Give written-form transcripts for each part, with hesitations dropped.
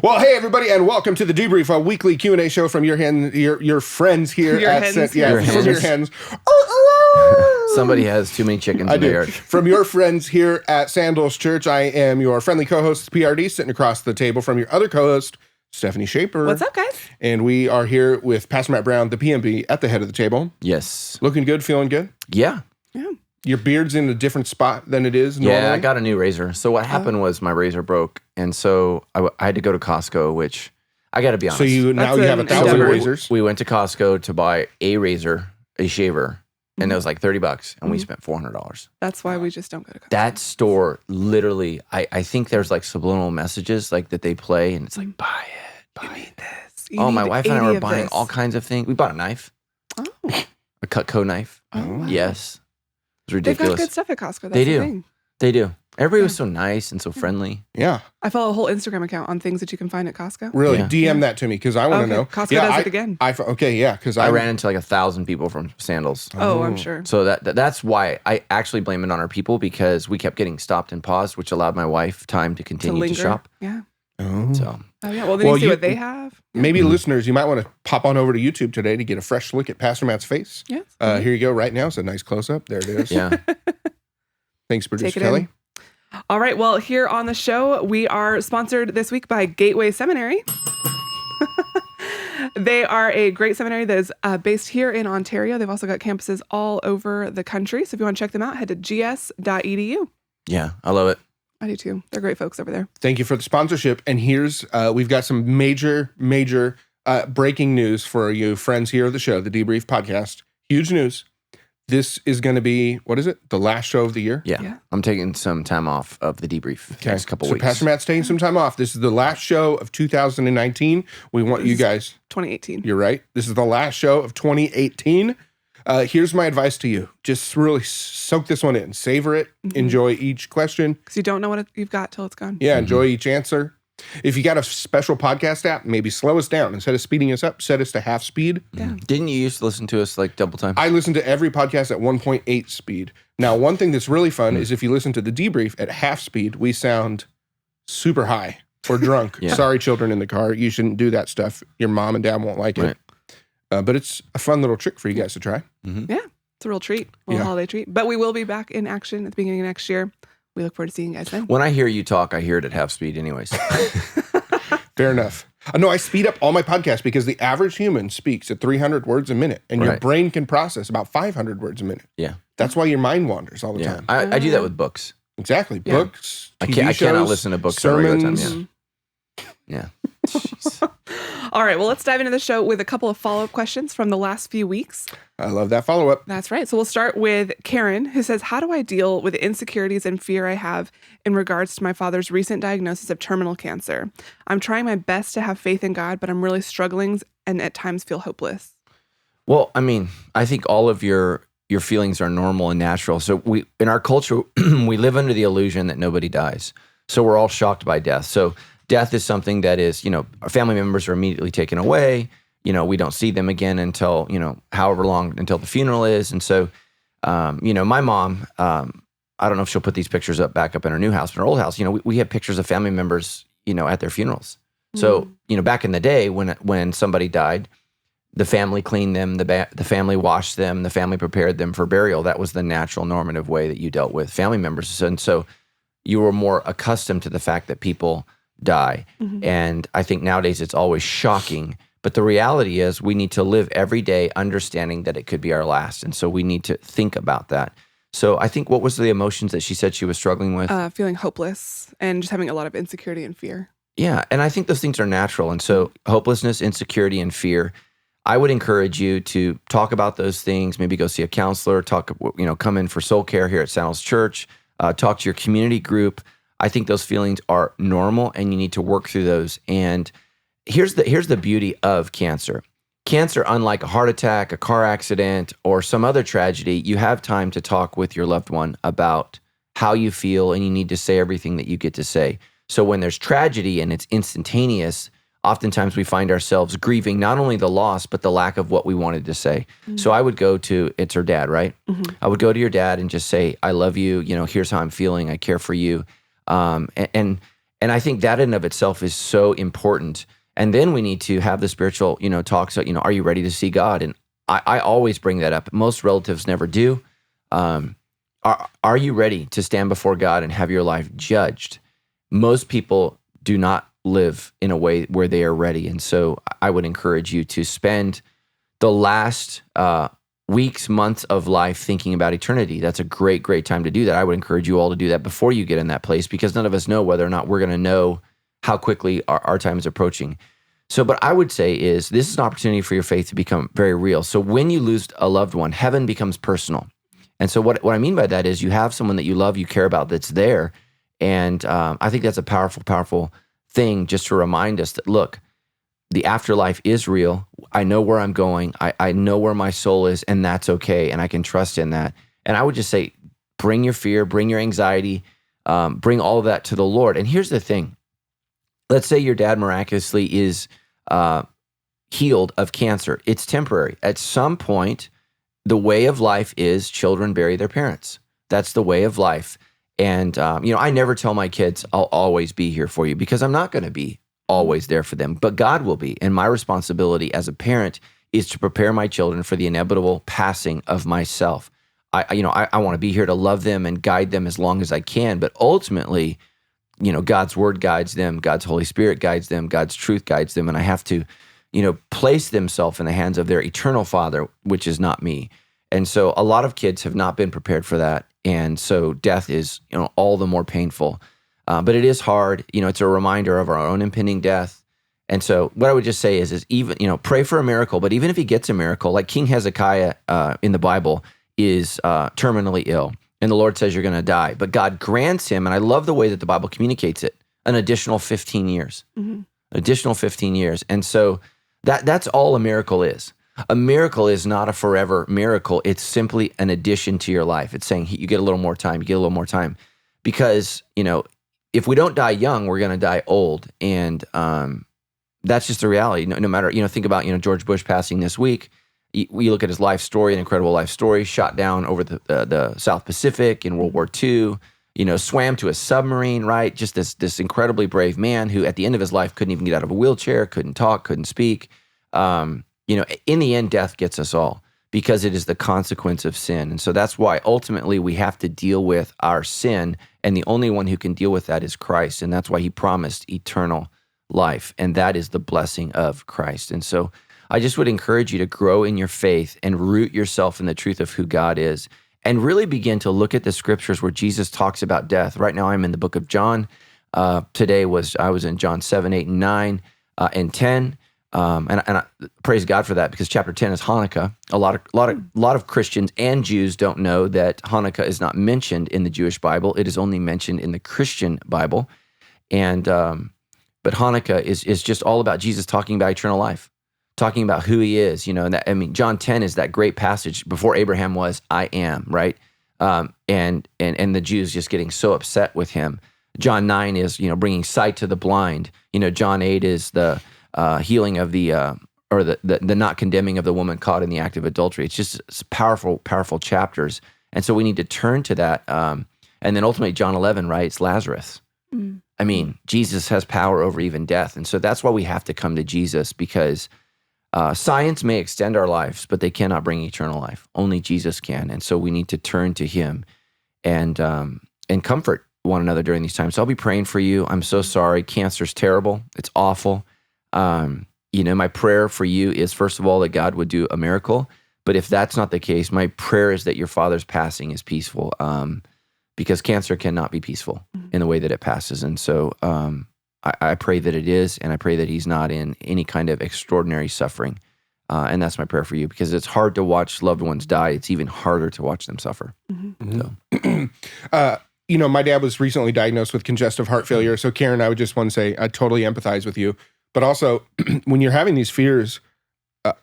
Well, hey everybody, and welcome to the Debrief, a weekly Q&A show from your friends here from your hens. Somebody has too many chickens in their yard. From your friends here at Sandals Church, I am your friendly co-host, PRD, sitting across the table from your other co-host, Stephanie Shaper. What's up, guys? And we are here with Pastor Matt Brown, the PMB, at the head of the table. Yes. Looking good, feeling good? Yeah. Your beard's in a different spot than it is normally? Yeah, I got a new razor. So what happened was my razor broke, and so I had to go to Costco, which I got to be honest. So you have 1,000 razors? We went to Costco to buy a razor, a shaver, and it was like $30, and we spent $400. That's why we just don't go to Costco. That store, literally, I think there's like subliminal messages like that they play, and it's like, buy it, buy this. My wife and I were buying all kinds of things. We bought a knife, a Cutco knife. Oh. Yes. It's ridiculous. They've got good stuff at Costco. That's They do. The thing. They do. Everybody was so nice and so friendly. Yeah. I follow a whole Instagram account on things that you can find at Costco. Really? Yeah. DM that to me because I want to know. Costco does it again. Because I ran into like 1,000 people from Sandals. Oh, I'm sure. So that's why I actually blame it on our people, because we kept getting stopped and paused, which allowed my wife time to continue to shop. Yeah. Oh. So. Oh, yeah. Well, then you see what they have. Maybe listeners, you might want to pop on over to YouTube today to get a fresh look at Pastor Matt's face. Yes. Here you go right now. It's a nice close-up. There it is. Yeah. Thanks, producer Kelly. All right. Well, here on the show, we are sponsored this week by Gateway Seminary. They are a great seminary that is based here in Ontario. They've also got campuses all over the country. So if you want to check them out, head to gs.edu. Yeah, I love it. I do too. They're great folks over there. Thank you for the sponsorship. And here's, we've got some major breaking news for you friends here of the show, the Debrief Podcast. Huge news. This is going to be, what is it? The last show of the year? Yeah. I'm taking some time off of the debrief. Okay. Next couple weeks. So Pastor Matt's taking some time off. This is the last show of 2019. We want you guys. 2018. You're right. This is the last show of 2018. Here's my advice to you. Just really soak this one in. Savor it. Enjoy each question. Because you don't know what you've got till it's gone. Yeah, enjoy each answer. If you got a special podcast app, maybe slow us down. Instead of speeding us up, set us to half speed. Yeah. Didn't you used to listen to us like double time? I listen to every podcast at 1.8 speed. Now, one thing that's really fun is if you listen to the Debrief at half speed, we sound super high or drunk. Sorry, children in the car. You shouldn't do that stuff. Your mom and dad won't like it. But it's a fun little trick for you guys to try. Yeah, it's a real treat. A little holiday treat. But we will be back in action at the beginning of next year. We look forward to seeing you guys then. When I hear you talk, I hear it at half speed anyways. Fair enough. No, I speed up all my podcasts because the average human speaks at 300 words a minute, and your brain can process about 500 words a minute. Yeah. That's why your mind wanders all the time. I do that with books. Exactly. Yeah. Books, TV I shows, cannot listen to books sermons. at a regular time. Yeah. Jeez. All right, well, let's dive into the show with a couple of follow-up questions from the last few weeks. I love that follow-up. That's right. So we'll start with Karen, who says, how do I deal with the insecurities and fear I have in regards to my father's recent diagnosis of terminal cancer? I'm trying my best to have faith in God, but I'm really struggling and at times feel hopeless. Well, I mean, I think all of your feelings are normal and natural. So in our culture, we live under the illusion that nobody dies. So we're all shocked by death. So death is something that is, our family members are immediately taken away. We don't see them again until, however long until the funeral is. And so, my mom, I don't know if she'll put these pictures back up in her new house, but her old house, we have pictures of family members, at their funerals. So, back in the day when somebody died, the family cleaned them, the family washed them, the family prepared them for burial. That was the natural normative way that you dealt with family members. And so you were more accustomed to the fact that people die. And I think nowadays it's always shocking. But the reality is we need to live every day understanding that it could be our last. And so we need to think about that. So I think, what was the emotions that she said she was struggling with? Feeling hopeless and just having a lot of insecurity and fear. Yeah. And I think those things are natural. And so hopelessness, insecurity, and fear, I would encourage you to talk about those things, maybe go see a counselor, come in for soul care here at Sandals Church, talk to your community group. I think those feelings are normal and you need to work through those. And here's the beauty of cancer. Cancer, unlike a heart attack, a car accident, or some other tragedy, you have time to talk with your loved one about how you feel, and you need to say everything that you get to say. So when there's tragedy and it's instantaneous, oftentimes we find ourselves grieving not only the loss, but the lack of what we wanted to say. So I would go to, it's her dad, right? I would go to your dad and just say, I love you, here's how I'm feeling, I care for you. And And I think that in and of itself is so important. And then we need to have the spiritual, talks. So, are you ready to see God? And I always bring that up. Most relatives never do. Are you ready to stand before God and have your life judged? Most people do not live in a way where they are ready. And so I would encourage you to spend the last weeks, months of life thinking about eternity. That's a great, great time to do that. I would encourage you all to do that before you get in that place, because none of us know whether or not we're going to know how quickly our time is approaching. So, but I would say is this is an opportunity for your faith to become very real. So when you lose a loved one, heaven becomes personal. And so what I mean by that is you have someone that you love, you care about, that's there. And I think that's a powerful, powerful thing just to remind us that, look, the afterlife is real. I know where I'm going. I know where my soul is, and that's okay. And I can trust in that. And I would just say, bring your fear, bring your anxiety, bring all of that to the Lord. And here's the thing. Let's say your dad miraculously is healed of cancer. It's temporary. At some point, the way of life is children bury their parents. That's the way of life. And, I never tell my kids, I'll always be here for you, because I'm not going to be always there for them, but God will be. And my responsibility as a parent is to prepare my children for the inevitable passing of myself. I want to be here to love them and guide them as long as I can, but ultimately, God's word guides them, God's Holy Spirit guides them, God's truth guides them, and I have to, place themselves in the hands of their eternal Father, which is not me. And so a lot of kids have not been prepared for that, and so death is, all the more painful. But it is hard. It's a reminder of our own impending death. And so what I would just say is even, pray for a miracle, but even if he gets a miracle, like King Hezekiah in the Bible is terminally ill, and the Lord says you're going to die, but God grants him, and I love the way that the Bible communicates it, an additional 15 years, additional 15 years. And so that's all a miracle is. A miracle is not a forever miracle. It's simply an addition to your life. It's saying you get a little more time, you get a little more time, because, if we don't die young, we're going to die old. And that's just the reality. No matter, think about, George Bush passing this week. We look at his life story, an incredible life story, shot down over the South Pacific in World War II, swam to a submarine, right? Just this incredibly brave man who at the end of his life couldn't even get out of a wheelchair, couldn't talk, couldn't speak. In the end, death gets us all, because it is the consequence of sin. And so that's why ultimately we have to deal with our sin, and the only one who can deal with that is Christ. And that's why he promised eternal life, and that is the blessing of Christ. And so I just would encourage you to grow in your faith and root yourself in the truth of who God is, and really begin to look at the scriptures where Jesus talks about death. Right now I'm in the book of John. Today I was in John 7, 8, and 9, and 10. And I praise God for that, because chapter 10 is Hanukkah. A lot of Christians and Jews don't know that Hanukkah is not mentioned in the Jewish Bible. It is only mentioned in the Christian Bible. And but Hanukkah is just all about Jesus talking about eternal life, talking about who he is. And John 10 is that great passage before Abraham was, I am, right? And the Jews just getting so upset with him. John 9 is bringing sight to the blind. John 8 is the healing of the not condemning of the woman caught in the act of adultery. It's powerful, powerful chapters. And so we need to turn to that. And then ultimately John 11, right? It's Lazarus. Jesus has power over even death. And so that's why we have to come to Jesus, because science may extend our lives, but they cannot bring eternal life. Only Jesus can. And so we need to turn to him and comfort one another during these times. So I'll be praying for you. I'm so sorry. Cancer's terrible. It's awful. My prayer for you is, first of all, that God would do a miracle. But if that's not the case, my prayer is that your father's passing is peaceful, because cancer cannot be peaceful in the way that it passes. And so I pray that it is, and I pray that he's not in any kind of extraordinary suffering. And that's my prayer for you, because it's hard to watch loved ones die. It's even harder to watch them suffer. So. My dad was recently diagnosed with congestive heart failure. So Karen, I would just want to say, I totally empathize with you. But also, when you're having these fears,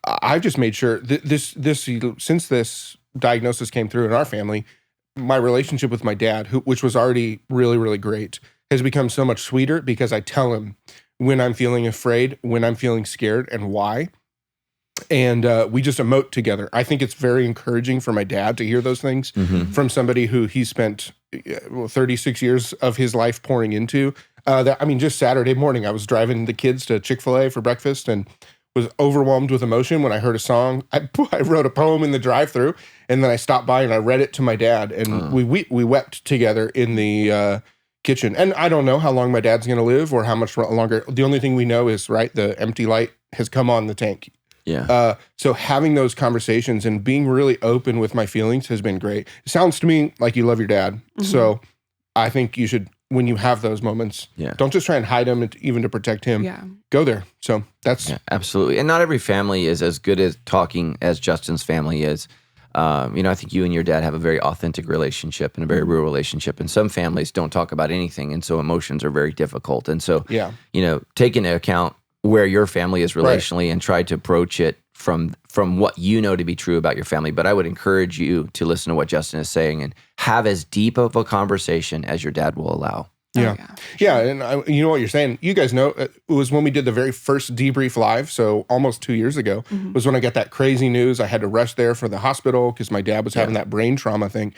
I've just made sure since this diagnosis came through in our family, my relationship with my dad, which was already really, really great, has become so much sweeter, because I tell him when I'm feeling afraid, when I'm feeling scared, and why. And we just emote together. I think it's very encouraging for my dad to hear those things from somebody who he spent 36 years of his life pouring into. Just Saturday morning, I was driving the kids to Chick-fil-A for breakfast and was overwhelmed with emotion when I heard a song. I wrote a poem in the drive-through, and then I stopped by and I read it to my dad, and we wept together in the kitchen. And I don't know how long my dad's going to live or how much longer. The only thing we know is, right, the empty light has come on the tank. Yeah. So having those conversations and being really open with my feelings has been great. It sounds to me like you love your dad. Mm-hmm. So I think you should, when you have those moments, don't just try and hide them even to protect him. Yeah. Go there. So that's... Yeah, absolutely. And not every family is as good at talking as Justin's family is. I think you and your dad have a very authentic relationship and a very real relationship. And some families don't talk about anything. And so emotions are very difficult. And so, take into account where your family is relationally and try to approach it from what you know to be true about your family. But I would encourage you to listen to what Justin is saying and have as deep of a conversation as your dad will allow. Yeah. And you know what you're saying. You guys know it was when we did the very first debrief live. So almost 2 years ago was when I got that crazy news. I had to rush there for the hospital because my dad was having that brain trauma thing.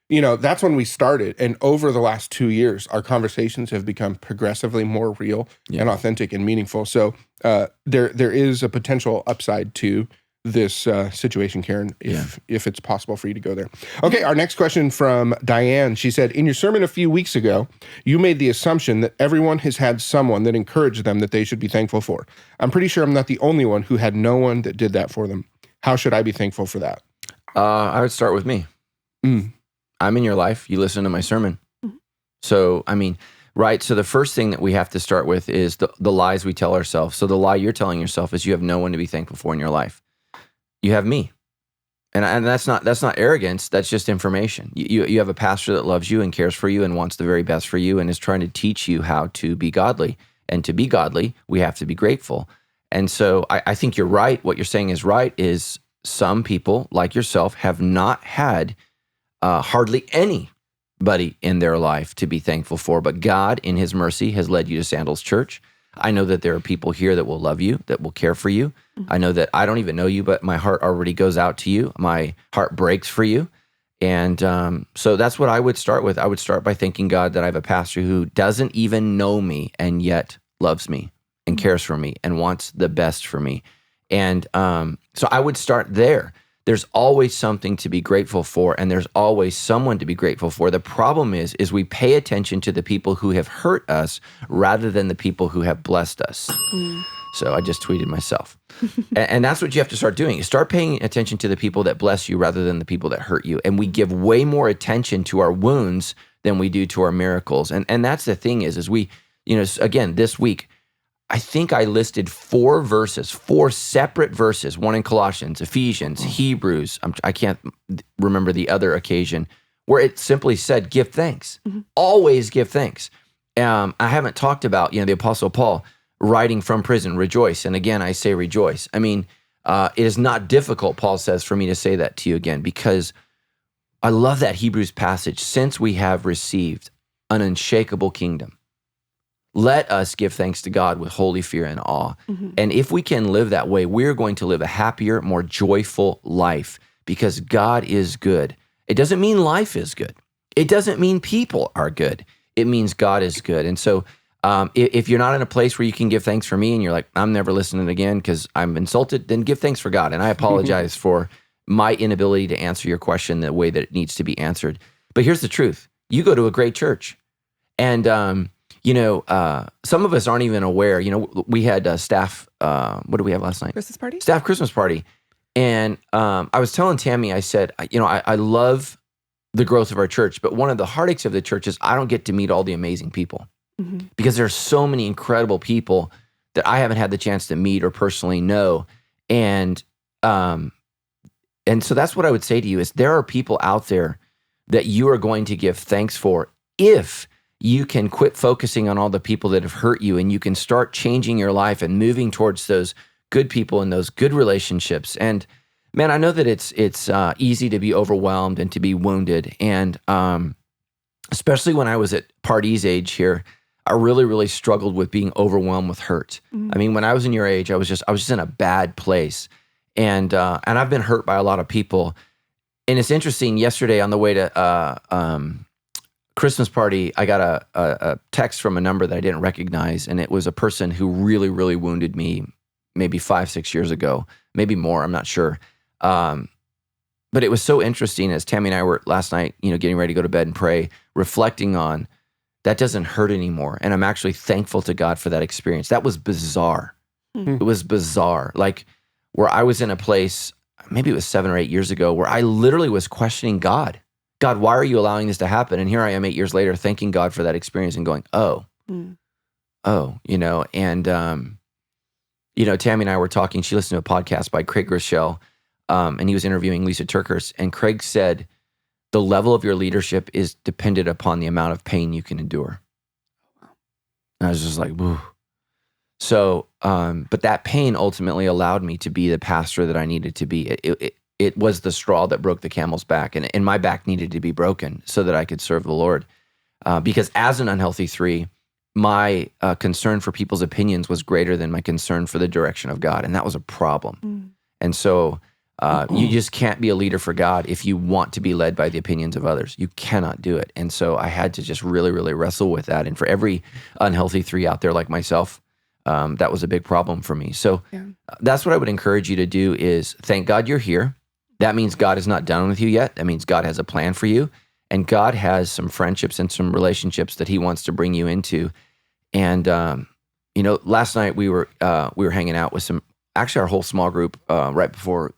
That's when we started. And over the last 2 years, our conversations have become progressively more real and authentic and meaningful. So there is a potential upside to this situation, Karen, if it's possible for you to go there. Okay, our next question from Diane. She said, in your sermon a few weeks ago, you made the assumption that everyone has had someone that encouraged them that they should be thankful for. I'm pretty sure I'm not the only one who had no one that did that for them. How should I be thankful for that? I would start with me. I'm in your life. You listen to my sermon. So, right. So the first thing that we have to start with is the lies we tell ourselves. So the lie you're telling yourself is you have no one to be thankful for in your life. You have me. And that's not arrogance. That's just information. You have a pastor that loves you and cares for you and wants the very best for you and is trying to teach you how to be godly. And to be godly, we have to be grateful. And so I think you're right. What you're saying is right, is some people like yourself have not had hardly anybody in their life to be thankful for, but God in his mercy has led you to Sandals Church. I know that there are people here that will love you, that will care for you. I know that I don't even know you, but my heart already goes out to you. My heart breaks for you. And so that's what I would start with. I would start by thanking God that I have a pastor who doesn't even know me and yet loves me and cares for me and wants the best for me. And so I would start there. There's always something to be grateful for, and there's always someone to be grateful for. The problem is we pay attention to the people who have hurt us rather than the people who have blessed us. So I just tweeted myself. And that's what you have to start doing. Start paying attention to the people that bless you rather than the people that hurt you. And we give way more attention to our wounds than we do to our miracles. And that's the thing is we, again, this week, I think I listed 4 separate verses, one in Colossians, Ephesians, Hebrews. I can't remember the other occasion, where it simply said, give thanks. Always give thanks. I haven't talked about, the Apostle Paul writing from prison, rejoice. And again, I say rejoice. It is not difficult, Paul says, for me to say that to you again, because I love that Hebrews passage. Since we have received an unshakable kingdom, let us give thanks to God with holy fear and awe. And if we can live that way, we're going to live a happier, more joyful life because God is good. It doesn't mean life is good. It doesn't mean people are good. It means God is good. And so if you're not in a place where you can give thanks for me and you're like, I'm never listening again because I'm insulted, then give thanks for God. And I apologize for my inability to answer your question the way that it needs to be answered. But here's the truth. You go to a great church. And some of us aren't even aware. We had staff, what did we have last night? Christmas party? Staff Christmas party. And I was telling Tammy, I said, I love the growth of our church, but one of the heartaches of the church is I don't get to meet all the amazing people because there are so many incredible people that I haven't had the chance to meet or personally know. And so that's what I would say to you is there are people out there that you are going to give thanks for if you can quit focusing on all the people that have hurt you and you can start changing your life and moving towards those good people and those good relationships. And man, I know that it's easy to be overwhelmed and to be wounded. And especially when I was at Party's age here, I really, really struggled with being overwhelmed with hurt. When I was in your age, I was just in a bad place. And I've been hurt by a lot of people. And it's interesting, yesterday on the way to Christmas party, I got a text from a number that I didn't recognize, and it was a person who really, really wounded me maybe 5-6 years ago, maybe more, I'm not sure. But it was so interesting as Tammy and I were last night, getting ready to go to bed and pray, reflecting on that doesn't hurt anymore. And I'm actually thankful to God for that experience. That was bizarre. It was bizarre. Like where I was in a place, maybe it was 7 or 8 years ago, where I literally was questioning God. God, why are you allowing this to happen? And here I am 8 years later, thanking God for that experience and going, and Tammy and I were talking, she listened to a podcast by Craig Rochelle, and he was interviewing Lisa TerKeurst, and Craig said, the level of your leadership is dependent upon the amount of pain you can endure. And I was just like, woo. So, but that pain ultimately allowed me to be the pastor that I needed to be. It was the straw that broke the camel's back, and my back needed to be broken so that I could serve the Lord. Because as an unhealthy 3, my concern for people's opinions was greater than my concern for the direction of God, and that was a problem. And so you just can't be a leader for God if you want to be led by the opinions of others. You cannot do it. And so I had to just really, really wrestle with that. And for every unhealthy 3 out there like myself, that was a big problem for me. So that's what I would encourage you to do is thank God you're here. That means God is not done with you yet. That means God has a plan for you. And God has some friendships and some relationships that he wants to bring you into. And, last night we were hanging out with actually our whole small group right before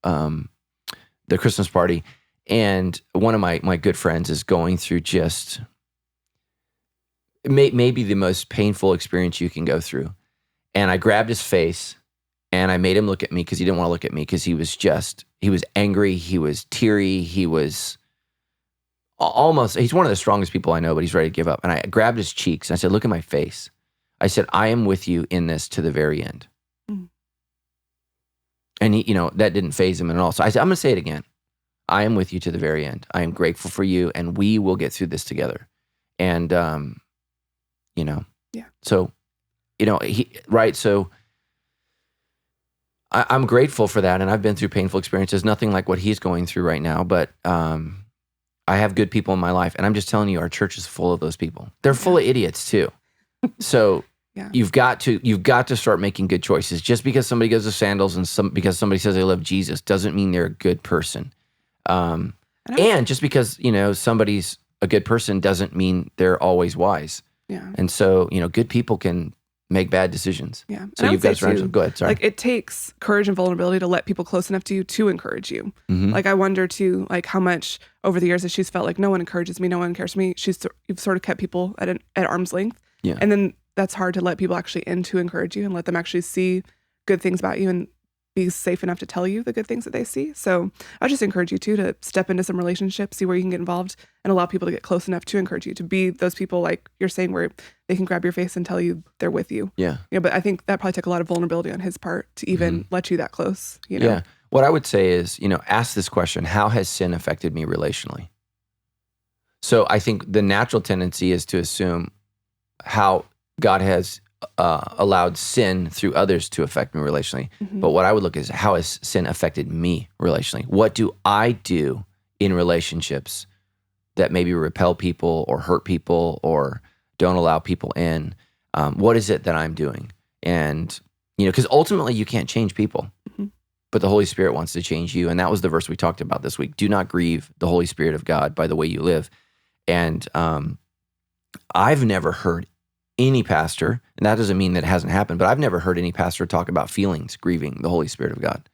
the Christmas party. And one of my good friends is going through just maybe the most painful experience you can go through. And I grabbed his face and I made him look at me because he didn't want to look at me because he was angry, he was teary, he was he's one of the strongest people I know, but he's ready to give up. And I grabbed his cheeks and I said, look at my face. I said, I am with you in this to the very end. And he, that didn't faze him at all. So I said, I'm going to say it again. I am with you to the very end. I am grateful for you, and we will get through this together. And, So, So I'm grateful for that, and I've been through painful experiences, nothing like what he's going through right now, but I have good people in my life, and I'm just telling you, our church is full of those people. They're full of idiots too. So you've got to start making good choices. Just because somebody goes to sandals and because somebody says they love Jesus doesn't mean they're a good person. And just because somebody's a good person doesn't mean they're always wise. Yeah. And so good people can make bad decisions. Yeah. So you've got to surround them. Go ahead. Sorry. Like it takes courage and vulnerability to let people close enough to you to encourage you. Mm-hmm. Like I wonder too, like how much over the years that she's felt like no one encourages me, no one cares for me. You've sort of kept people at arm's length. Yeah. And then that's hard to let people actually in to encourage you and let them actually see good things about you and be safe enough to tell you the good things that they see. So I just encourage you too to step into some relationships, see where you can get involved, and allow people to get close enough to encourage you, to be those people like you're saying where they can grab your face and tell you they're with you. Yeah. But I think that probably took a lot of vulnerability on his part to even let you that close. Yeah. What I would say is, ask this question: how has sin affected me relationally? So I think the natural tendency is to assume how God has allowed sin through others to affect me relationally. Mm-hmm. But what I would look is, how has sin affected me relationally? What do I do in relationships that maybe repel people or hurt people or don't allow people in? What is it that I'm doing? And, because ultimately you can't change people, but the Holy Spirit wants to change you. And that was the verse we talked about this week. Do not grieve the Holy Spirit of God by the way you live. And I've never heard any pastor, and that doesn't mean that it hasn't happened, but I've never heard any pastor talk about feelings grieving the Holy Spirit of God.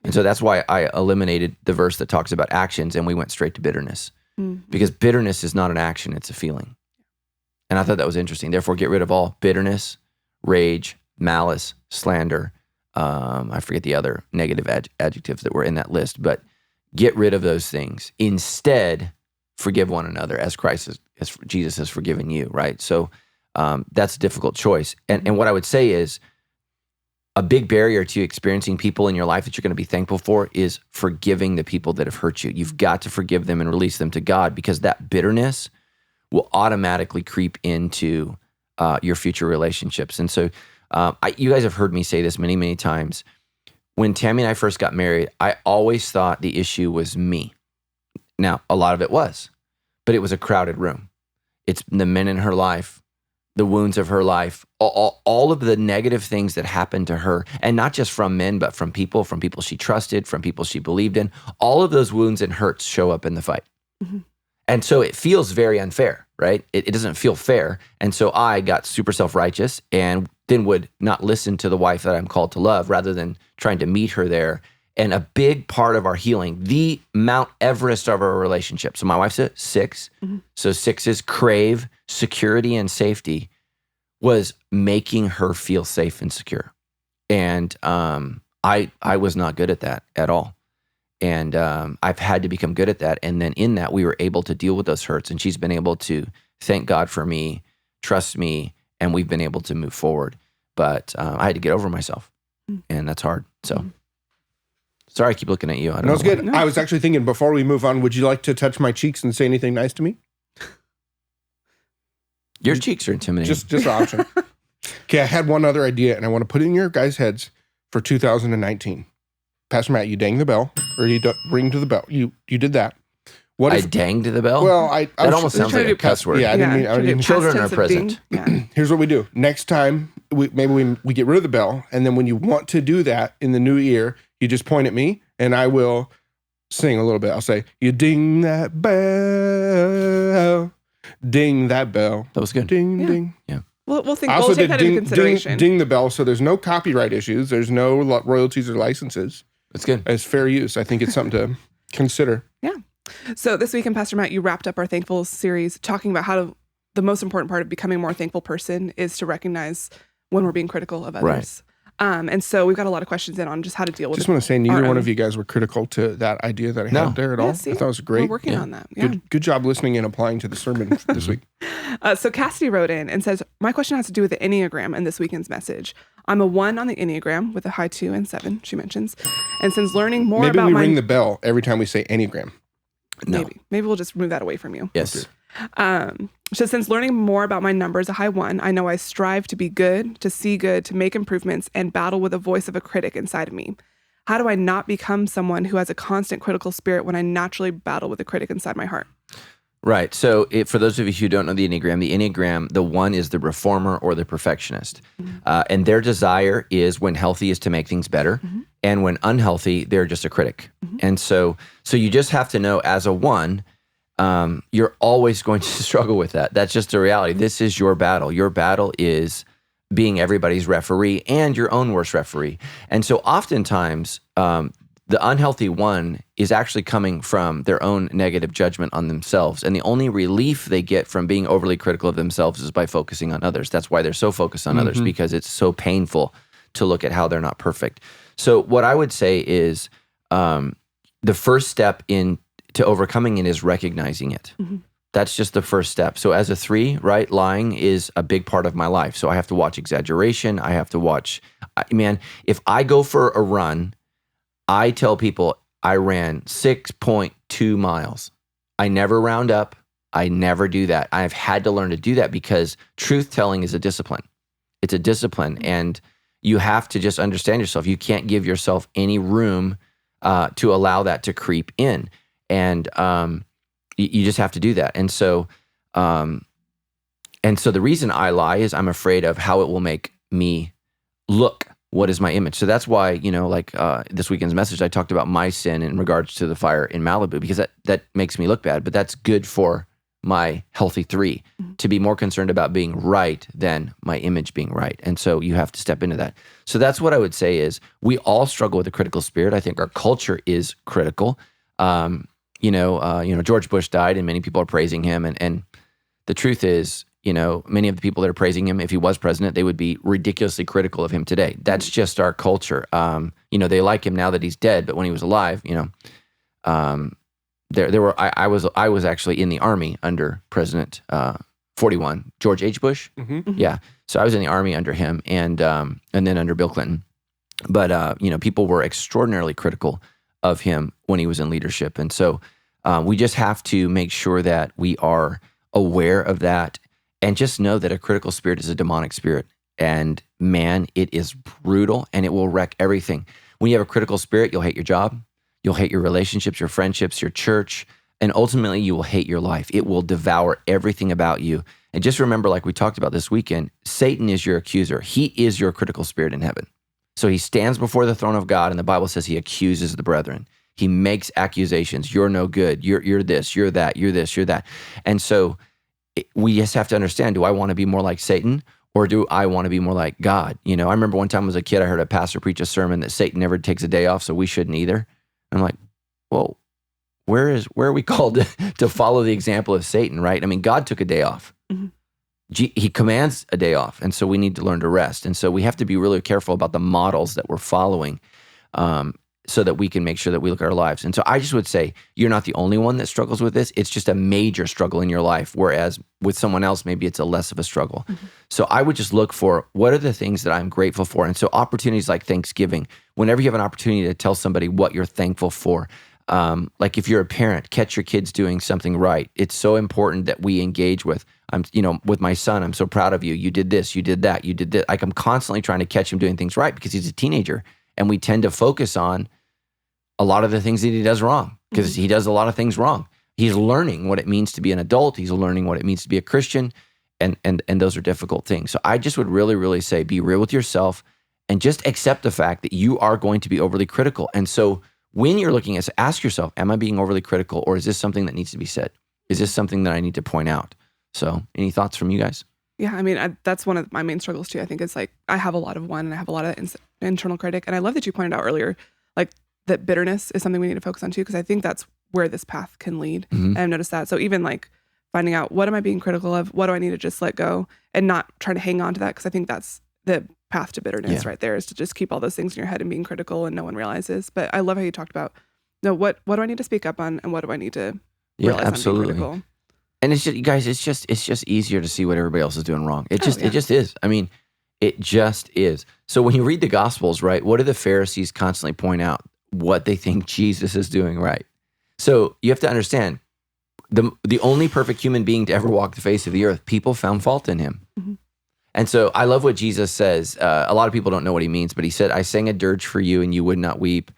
And so that's why I eliminated the verse that talks about actions and we went straight to bitterness. Mm-hmm. Because bitterness is not an action, it's a feeling. And I thought that was interesting. Therefore, get rid of all bitterness, rage, malice, slander. I forget the other negative adjectives that were in that list, but get rid of those things. Instead, forgive one another as Jesus has forgiven you, right? So that's a difficult choice. And what I would say is a big barrier to experiencing people in your life that you're going to be thankful for is forgiving the people that have hurt you. You've got to forgive them and release them to God, because that bitterness will automatically creep into your future relationships. And so you guys have heard me say this many, many times. When Tammy and I first got married, I always thought the issue was me. Now, a lot of it was, but it was a crowded room. It's the men in her life, the wounds of her life, all of the negative things that happened to her, and not just from men, but from people she trusted, from people she believed in. All of those wounds and hurts show up in the fight. Mm-hmm. And so it feels very unfair, right? It doesn't feel fair. And so I got super self-righteous and then would not listen to the wife that I'm called to love rather than trying to meet her there. And a big part of our healing, the Mount Everest of our relationship. So my wife's a 6. Mm-hmm. So 6 is crave, security, and safety, was making her feel safe and secure. And I was not good at that at all. And I've had to become good at that. And then in that, we were able to deal with those hurts. And she's been able to thank God for me, trust me, and we've been able to move forward. But I had to get over myself. And that's hard. So sorry, I keep looking at you. I don't know. It's good. I was actually thinking, before we move on, would you like to touch my cheeks and say anything nice to me? Your cheeks are intimidating. Just an option. Okay, I had one other idea, and I want to put it in your guys' heads for 2019. Pastor Matt, you dang the bell, or you ring to the bell. You did that. What if I danged the bell? Well, that almost sounds like a cuss word. Yeah, I didn't mean children are present. Yeah. Here's what we do. Next time, we get rid of the bell, and then when you want to do that in the new year, you just point at me, and I will sing a little bit. I'll say, "You ding that bell, ding that bell." That was good. Ding, ding. Yeah. We'll take that into consideration. Ding the bell, so there's no copyright issues. There's no royalties or licenses. That's good. It's fair use. I think it's something to consider. Yeah. So this weekend, Pastor Matt, you wrapped up our Thankful series talking about how the most important part of becoming a more thankful person is to recognize when we're being critical of others. Right. And so we've got a lot of questions in on just how to deal with it. Just want to say, neither one of you guys were critical to that idea that I had there at all. I thought it was great. We're working on that. Yeah. Good job listening and applying to the sermon this week. So Cassidy wrote in and says, my question has to do with the Enneagram and this weekend's message. I'm a 1 on the Enneagram with a high 2 and 7, she mentions. And since learning more about Maybe we ring the bell every time we say Enneagram. No. Maybe we'll just move that away from you. Yes. So since learning more about my numbers, a high 1, I know I strive to be good, to see good, to make improvements, and battle with the voice of a critic inside of me. How do I not become someone who has a constant critical spirit when I naturally battle with a critic inside my heart? Right. So for those of you who don't know the Enneagram, the 1 is the reformer or the perfectionist. Mm-hmm. And their desire is, when healthy, is to make things better. Mm-hmm. And when unhealthy, they're just a critic. Mm-hmm. And so you just have to know, as a 1, you're always going to struggle with that. That's just a reality. This is your battle. Your battle is being everybody's referee and your own worst referee. And so oftentimes, the unhealthy 1 is actually coming from their own negative judgment on themselves. And the only relief they get from being overly critical of themselves is by focusing on others. That's why they're so focused on others, because it's so painful to look at how they're not perfect. So what I would say is the first step to overcoming it is recognizing it. Mm-hmm. That's just the first step. So as a 3, right, lying is a big part of my life. So I have to watch exaggeration. I have to watch, if I go for a run, I tell people I ran 6.2 miles. I never round up. I never do that. I've had to learn to do that because truth telling is a discipline. It's a discipline, and you have to just understand yourself. You can't give yourself any room to allow that to creep in. And you just have to do that. And so the reason I lie is I'm afraid of how it will make me look. What is my image? So that's why, this weekend's message, I talked about my sin in regards to the fire in Malibu, because that makes me look bad, but that's good for my healthy 3, to be more concerned about being right than my image being right. And so you have to step into that. So that's what I would say is we all struggle with a critical spirit. I think our culture is critical. George Bush died and many people are praising him. And the truth is, many of the people that are praising him, if he was president, they would be ridiculously critical of him today. That's just our culture. They like him now that he's dead, but when he was alive, I was actually in the Army under President 41, George H. Bush. Mm-hmm. Yeah. So I was in the Army under him and then under Bill Clinton. But, people were extraordinarily critical of him when he was in leadership. And so we just have to make sure that we are aware of that and just know that a critical spirit is a demonic spirit. And man, it is brutal and it will wreck everything. When you have a critical spirit, you'll hate your job. You'll hate your relationships, your friendships, your church. And ultimately, you will hate your life. It will devour everything about you. And just remember, like we talked about this weekend, Satan is your accuser. He is your critical spirit in heaven. So he stands before the throne of God, and the Bible says he accuses the brethren. He makes accusations. You're no good. You're this, you're that, you're this, you're that. And so we just have to understand, do I want to be more like Satan, or do I want to be more like God? You know, I remember one time as a kid, I heard a pastor preach a sermon that Satan never takes a day off, so we shouldn't either. I'm like, well, where are we called to follow the example of Satan, right? I mean, God took a day off. Mm-hmm. He commands a day off, and so we need to learn to rest. And so we have to be really careful about the models that we're following, so that we can make sure that we look at our lives. And so I just would say, you're not the only one that struggles with this. It's just a major struggle in your life, whereas with someone else, maybe it's a less of a struggle. Mm-hmm. So I would just look for, what are the things that I'm grateful for? And so opportunities like Thanksgiving, whenever you have an opportunity to tell somebody what you're thankful for, like if you're a parent, catch your kids doing something right. It's so important that we engage with, with my son, I'm so proud of you. You did this, you did that, you did this. Like I'm constantly trying to catch him doing things right because he's a teenager. And we tend to focus on a lot of the things that he does wrong because mm-hmm. he does a lot of things wrong. He's learning what it means to be an adult. He's learning what it means to be a Christian. And those are difficult things. So I just would really, really say, be real with yourself and just accept the fact that you are going to be overly critical. And so when you're looking at, ask yourself, am I being overly critical, or is this something that needs to be said? Is this something that I need to point out? So any thoughts from you guys? Yeah, I mean, that's one of my main struggles too. I think it's like, I have a lot of one and I have a lot of internal critic. And I love that you pointed out earlier, like that bitterness is something we need to focus on too, because I think that's where this path can lead. Mm-hmm. And I've noticed that. So even like finding out, what am I being critical of? What do I need to just let go and not try to hang on to that? Because I think that's the path to bitterness right there, is to just keep all those things in your head and being critical and no one realizes. But I love how you talked about, no, what do I need to speak up on and what do I need to realize absolutely. I'm being critical? And it's just, you guys, it's just easier to see what everybody else is doing wrong. It just is. I mean, it just is. So when you read the Gospels, right, what do the Pharisees constantly point out? What they think Jesus is doing right. So you have to understand, the only perfect human being to ever walk the face of the earth, people found fault in him. Mm-hmm. And so I love what Jesus says. A lot of people don't know what he means, but he said, I sang a dirge for you and you would not weep.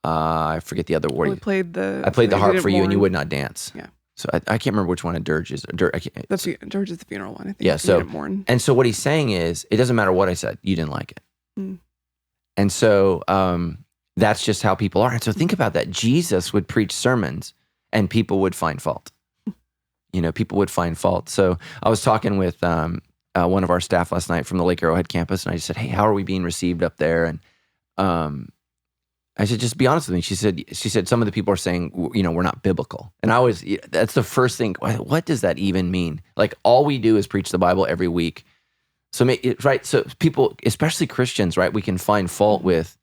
I forget the other word. I played the harp for you and you would not dance. Yeah. So I can't remember which one a dirge is. Dirge is the funeral one, I think. Yeah, and so what he's saying is, it doesn't matter what I said, you didn't like it. Mm. And so that's just how people are. And so think about that. Jesus would preach sermons and people would find fault. People would find fault. So I was talking with one of our staff last night from the Lake Arrowhead campus, and I just said, hey, how are we being received up there? And I said, just be honest with me. She said, some of the people are saying, we're not biblical. And that's the first thing. What does that even mean? Like, all we do is preach the Bible every week. So, right. So people, especially Christians, right, we can find fault with,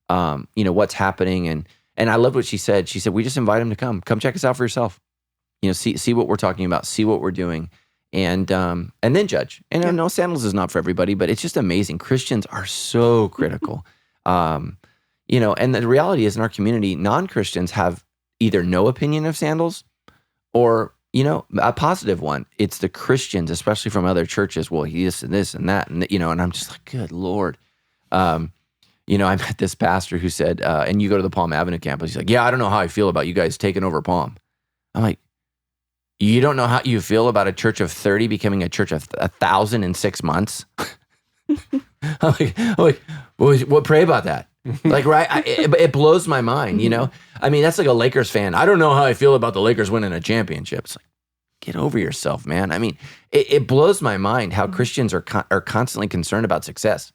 what's happening. And I loved what she said. She said, we just invite them to come check us out for yourself. See what we're talking about, see what we're doing, and then judge. And I know sandals is not for everybody, but it's just amazing. Christians are so critical. And the reality is, in our community, non-Christians have either no opinion of sandals or, a positive one. It's the Christians, especially from other churches. Well, this and this and that. And, and I'm just like, good Lord. I met this pastor who said, and you go to the Palm Avenue campus. He's like, yeah, I don't know how I feel about you guys taking over Palm. I'm like, you don't know how you feel about a church of 30 becoming a church of 1,000 in 6 months? I'm like, well, pray about that. Like, right? It blows my mind, I mean, that's like a Lakers fan. I don't know how I feel about the Lakers winning a championship. It's like, get over yourself, man. I mean, it blows my mind how Christians are constantly concerned about success.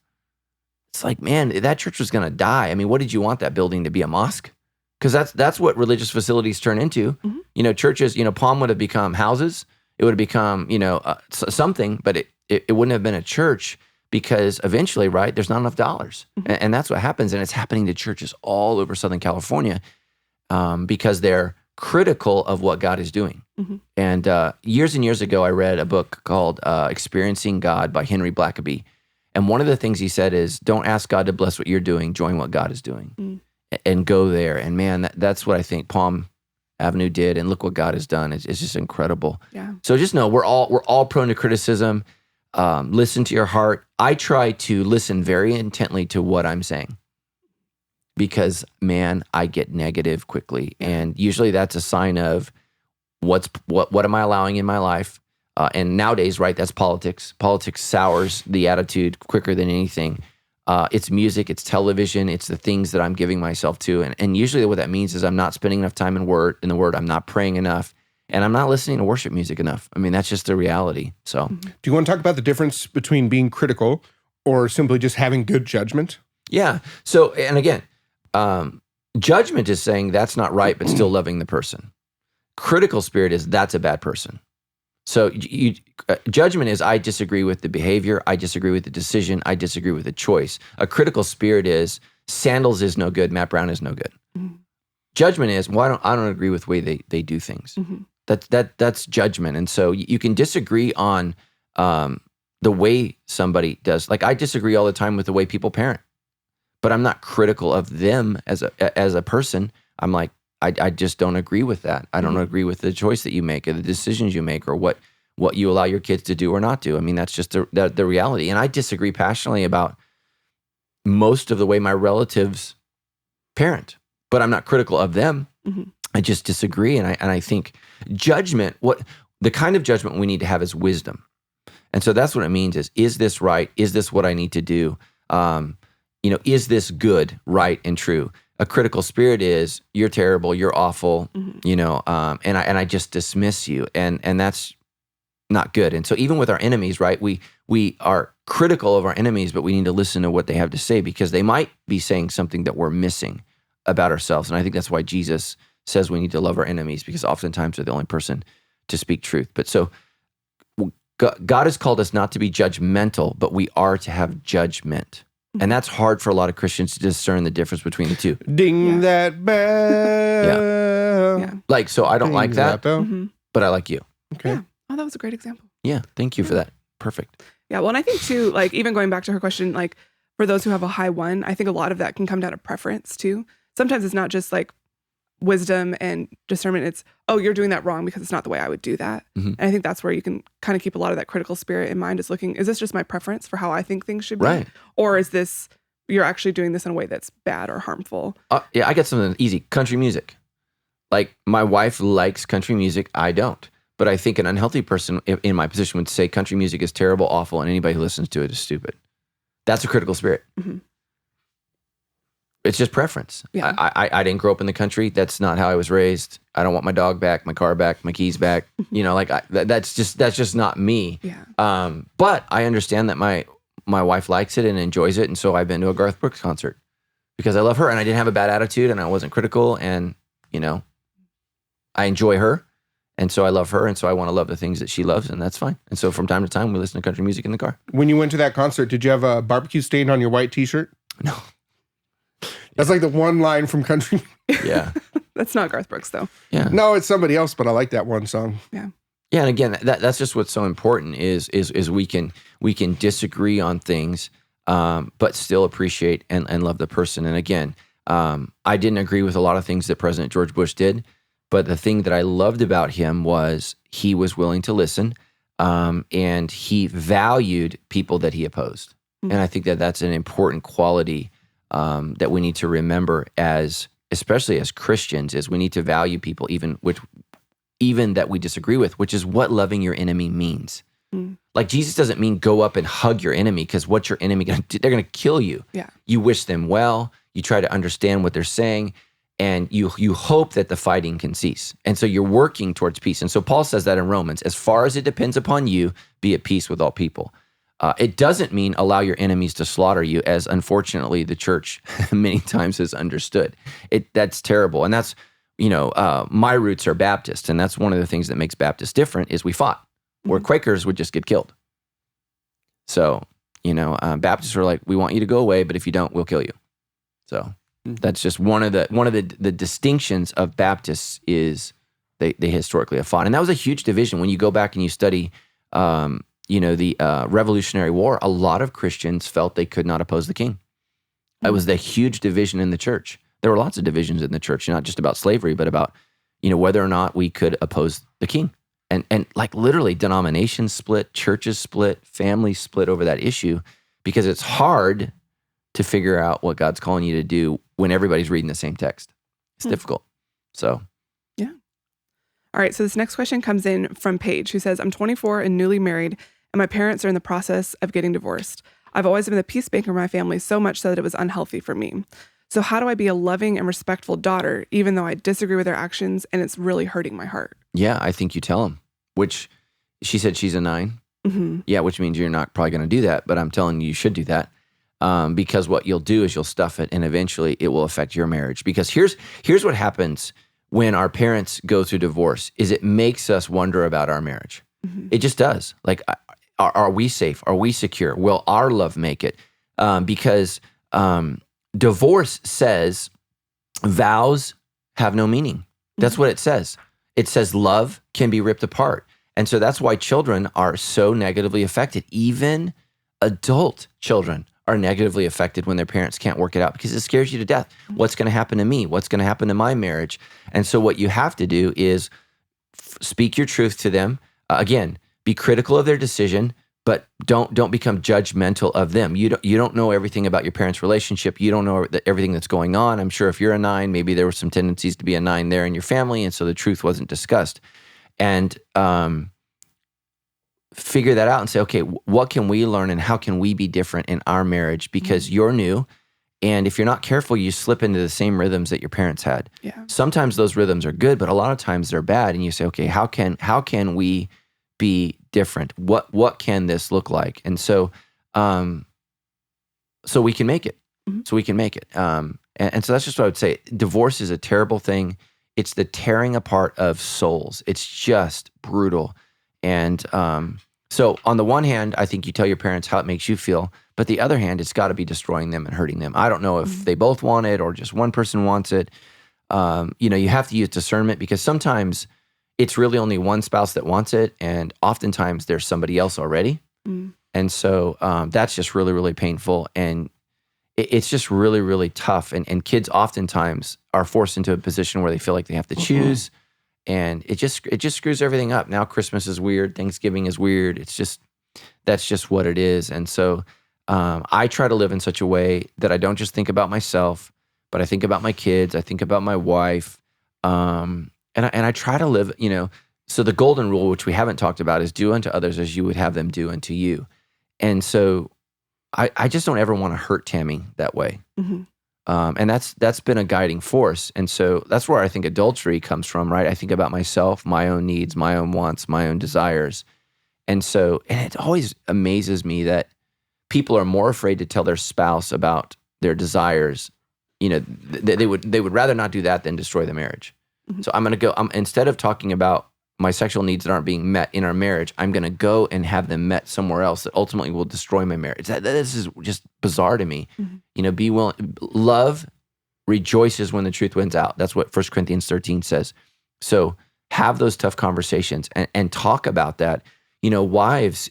It's like, man, that church was going to die. I mean, what did you want that building to be, a mosque? Because that's what religious facilities turn into. Mm-hmm. Churches, Palm would have become houses. It would have become, something, but it wouldn't have been a church. Because eventually, right, there's not enough dollars. Mm-hmm. And that's what happens. And it's happening to churches all over Southern California because they're critical of what God is doing. Mm-hmm. And years and years ago, I read a book called Experiencing God by Henry Blackaby. And one of the things he said is, don't ask God to bless what you're doing, join what God is doing. And go there. And man, that's what I think Palm Avenue did. And look what God has done. It's just incredible. Yeah. So just know we're all prone to criticism. Listen to your heart. I try to listen very intently to what I'm saying because, man, I get negative quickly. And usually that's a sign of what am I allowing in my life? And nowadays, right, that's politics. Politics sours the attitude quicker than anything. It's music, it's television, it's the things that I'm giving myself to. And usually what that means is I'm not spending enough time in the word, I'm not praying enough, and I'm not listening to worship music enough. I mean, that's just the reality. So, do you want to talk about the difference between being critical or simply just having good judgment? Yeah. So, and again, judgment is saying that's not right, but still loving the person. Critical spirit is that's a bad person. So judgment is I disagree with the behavior, I disagree with the decision, I disagree with the choice. A critical spirit is Sandals is no good, Matt Brown is no good. Mm-hmm. Judgment is I don't agree with the way they do things. Mm-hmm. That's judgment. And so you can disagree on the way somebody does. Like I disagree all the time with the way people parent, but I'm not critical of them as a person. I'm like, I just don't agree with that. I don't agree with the choice that you make or the decisions you make or what you allow your kids to do or not do. I mean, that's just the reality. And I disagree passionately about most of the way my relatives parent, but I'm not critical of them. Mm-hmm. I just disagree. And I think judgment, the kind of judgment we need to have is wisdom. And so that's what it means is this right? Is this what I need to do? Is this good, right, and true? A critical spirit is you're terrible, you're awful, and I just dismiss you, and that's not good. And so even with our enemies, right, we are critical of our enemies, but we need to listen to what they have to say because they might be saying something that we're missing about ourselves. And I think that's why Jesus says we need to love our enemies because oftentimes they're the only person to speak truth. But so God has called us not to be judgmental, but we are to have judgment. And that's hard for a lot of Christians to discern the difference between the two. Ding that bell. Yeah. Like, so I don't like that, but I like you. Okay. Yeah. Oh, that was a great example. Yeah. Thank you for that. Perfect. Yeah. Well, and I think too, like even going back to her question, like for those who have a high one, I think a lot of that can come down to preference too. Sometimes it's not just like wisdom and discernment. It's, oh, you're doing that wrong because it's not the way I would do that. Mm-hmm. And I think that's where you can kind of keep a lot of that critical spirit in mind is looking, is this just my preference for how I think things should be? Right. Or is this, you're actually doing this in a way that's bad or harmful? Yeah, I got something easy. Country music. Like my wife likes country music. I don't. But I think an unhealthy person in my position would say country music is terrible, awful, and anybody who listens to it is stupid. That's a critical spirit. Mm-hmm. It's just preference. Yeah. I didn't grow up in the country. That's not how I was raised. I don't want my dog back, my car back, my keys back. That's just not me. Yeah. But I understand that my wife likes it and enjoys it, and so I've been to a Garth Brooks concert because I love her, and I didn't have a bad attitude, and I wasn't critical, and I enjoy her, and so I love her, and so I want to love the things that she loves, and that's fine. And so from time to time, we listen to country music in the car. When you went to that concert, did you have a barbecue stain on your white T-shirt? No. That's like the one line from country. Yeah. That's not Garth Brooks, though. Yeah. No, it's somebody else, but I like that one song. Yeah. Yeah, and again, that's just what's so important is we can disagree on things, but still appreciate and love the person. And again, I didn't agree with a lot of things that President George Bush did, but the thing that I loved about him was he was willing to listen, and he valued people that he opposed. Mm-hmm. And I think that that's an important quality that we need to remember especially as Christians, is we need to value people even that we disagree with, which is what loving your enemy means. Mm. Like Jesus doesn't mean go up and hug your enemy because what's your enemy going to do? They're going to kill you. Yeah. You wish them well. You try to understand what they're saying, and you hope that the fighting can cease. And so you're working towards peace. And so Paul says that in Romans, as far as it depends upon you, be at peace with all people. It doesn't mean allow your enemies to slaughter you, as unfortunately the church many times has understood. That's terrible. And that's, my roots are Baptist, and that's one of the things that makes Baptists different is we fought, where Quakers would just get killed. So, Baptists are like, we want you to go away, but if you don't, we'll kill you. So that's just one of the distinctions of Baptists is they historically have fought. And that was a huge division. When you go back and you study the Revolutionary War, a lot of Christians felt they could not oppose the king. It was the huge division in the church. There were lots of divisions in the church, not just about slavery, but about, whether or not we could oppose the king. And like literally denominations split, churches split, families split over that issue because it's hard to figure out what God's calling you to do when everybody's reading the same text. It's difficult. So. Yeah. All right, so this next question comes in from Paige, who says, I'm 24 and newly married, and my parents are in the process of getting divorced. I've always been the peacemaker in my family, so much so that it was unhealthy for me. So how do I be a loving and respectful daughter, even though I disagree with their actions and it's really hurting my heart? Yeah, I think you tell them, which she said she's a 9. Mm-hmm. Yeah, which means you're not probably going to do that, but I'm telling you should do that. Because what you'll do is you'll stuff it and eventually it will affect your marriage. Because here's what happens when our parents go through divorce is it makes us wonder about our marriage. Mm-hmm. It just does. Like, are we safe? Are we secure? Will our love make it? Because divorce says vows have no meaning. That's what it says. It says love can be ripped apart. And so that's why children are so negatively affected. Even adult children are negatively affected when their parents can't work it out because it scares you to death. What's going to happen to me? What's going to happen to my marriage? And so what you have to do is speak your truth to them. Again, be critical of their decision, but don't become judgmental of them. You don't know everything about your parents' relationship. You don't know everything that's going on. I'm sure if you're a 9, maybe there were some tendencies to be a 9 there in your family, and so the truth wasn't discussed. And figure that out and say, okay, what can we learn and how can we be different in our marriage? Because you're new, and if you're not careful, you slip into the same rhythms that your parents had. Yeah. Sometimes those rhythms are good, but a lot of times they're bad. And you say, okay, how can we be different? What can this look like? And so we can make it. Mm-hmm. So we can make it. And so that's just what I would say. Divorce is a terrible thing. It's the tearing apart of souls. It's just brutal. And so on the one hand, I think you tell your parents how it makes you feel, but the other hand, it's got to be destroying them and hurting them. I don't know if they both want it or just one person wants it. You have to use discernment because sometimes it's really only one spouse that wants it, and oftentimes there's somebody else already. And so that's just really, really painful, and it's just really, really tough. And kids oftentimes are forced into a position where they feel like they have to choose. And it just screws everything up. Now Christmas is weird, Thanksgiving is weird. That's just what it is. And so I try to live in such a way that I don't just think about myself, but I think about my kids, I think about my wife, and I try to live. So the golden rule, which we haven't talked about, is do unto others as you would have them do unto you. And so I just don't ever want to hurt Tammy that way. Mm-hmm. And that's been a guiding force. And so that's where I think adultery comes from, right? I think about myself, my own needs, my own wants, my own desires. And it always amazes me that people are more afraid to tell their spouse about their desires. They would rather not do that than destroy the marriage. Mm-hmm. So I'm going to go, instead of talking about my sexual needs that aren't being met in our marriage, I'm going to go and have them met somewhere else that ultimately will destroy my marriage. This is just bizarre to me. Mm-hmm. Be willing. Love rejoices when the truth wins out. That's what 1 Corinthians 13 says. So have those tough conversations and talk about that. Wives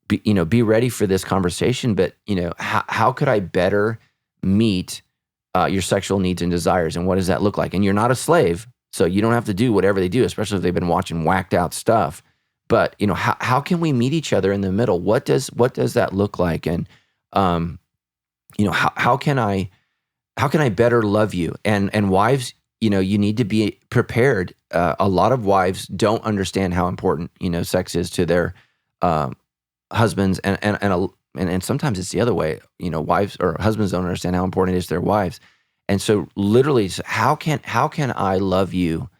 be ready for this conversation. But how could I better meet your sexual needs and desires, and what does that look like? And you're not a slave. So you don't have to do whatever they do, especially if they've been watching whacked out stuff. But how can we meet each other in the middle? What does that look like? And how can I better love you? And wives, you need to be prepared. A lot of wives don't understand how important sex is to their husbands, and sometimes it's the other way. Wives or husbands don't understand how important it is to their wives. And so literally, how can I love you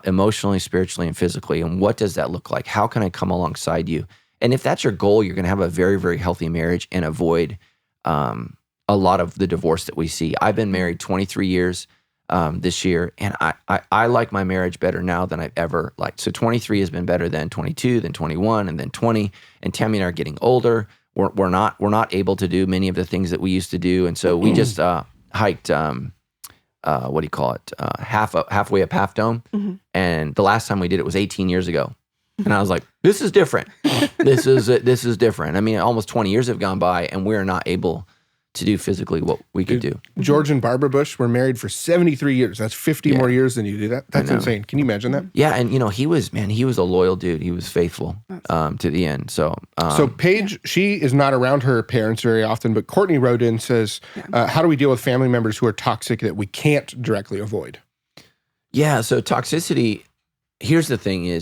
emotionally, spiritually, and physically? And what does that look like? How can I come alongside you? And if that's your goal, you're going to have a very, very healthy marriage and avoid a lot of the divorce that we see. I've been married 23 years this year, and I like my marriage better now than I've ever liked. So 23 has been better than 22, then 21, and then 20. And Tammy and I are getting older. We're not able to do many of the things that we used to do, and so we just hiked, what do you call it? Halfway up Half Dome. Mm-hmm. And the last time we did it was 18 years ago. And I was like, this is different. This is different. I mean, almost 20 years have gone by and we're not able to do physically what we could do. George and Barbara Bush were married for 73 years. That's 50 more years than you do. That's insane. Can you imagine that? Yeah. And he was a loyal dude. He was faithful to the end. So Paige, she is not around her parents very often, but Courtney wrote in, says, how do we deal with family members who are toxic that we can't directly avoid? Yeah. So toxicity. Here's the thing: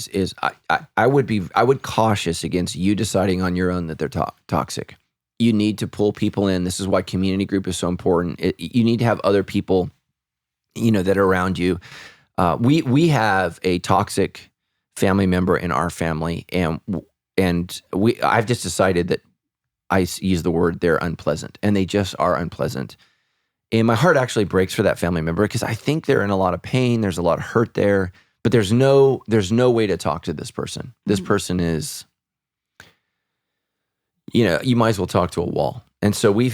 I would cautious against you deciding on your own that they're toxic. You need to pull people in. This is why community group is so important. You need to have other people, that are around you. We have a toxic family member in our family, and I've just decided that I use the word they're unpleasant, and they just are unpleasant. And my heart actually breaks for that family member because I think they're in a lot of pain. There's a lot of hurt there, but there's no way to talk to this person. This person is, you might as well talk to a wall. And so we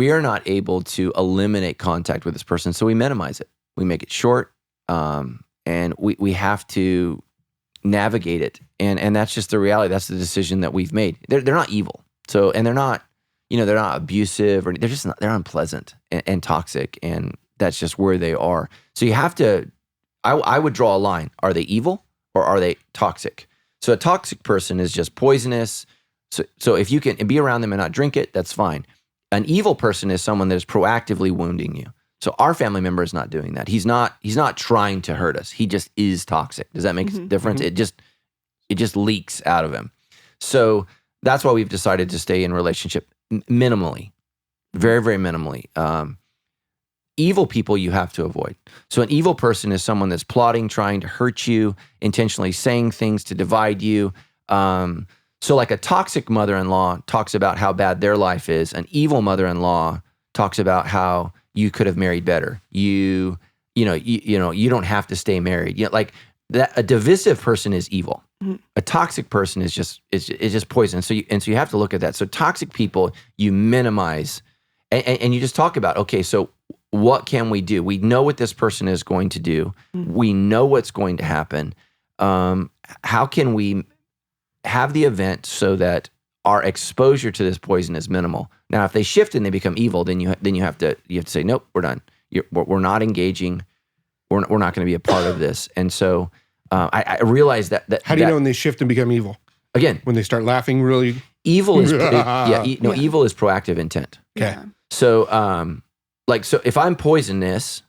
are not able to eliminate contact with this person. So we minimize it. We make it short. And we have to navigate it. And that's just the reality. That's the decision that we've made. They're not evil. So, and they're not abusive, or they're unpleasant and toxic. And that's just where they are. So you have to, I would draw a line. Are they evil or are they toxic? So a toxic person is just poisonous. So if you can be around them and not drink it, that's fine. An evil person is someone that is proactively wounding you. So our family member is not doing that. He's not trying to hurt us. He just is toxic. Does that make a difference? It just leaks out of him. So that's why we've decided to stay in relationship minimally, very, very minimally. Evil people you have to avoid. So an evil person is someone that's plotting, trying to hurt you, intentionally saying things to divide you. So like a toxic mother-in-law talks about how bad their life is. An evil mother-in-law talks about how you could have married better. You don't have to stay married. Like that, a divisive person is evil. A toxic person is just poison. So you have to look at that. So toxic people you minimize, and you just talk about, okay, so what can we do? We know what this person is going to do. We know what's going to happen. How can we have the event so that our exposure to this poison is minimal? Now, if they shift and they become evil, then you have to say, nope, we're done. We're not engaging. We're not going to be a part of this. And so I realize that. How do you know when they shift and become evil? Again, when they start laughing really. Evil is evil is proactive intent. Okay. Yeah. So so if I'm poisonous,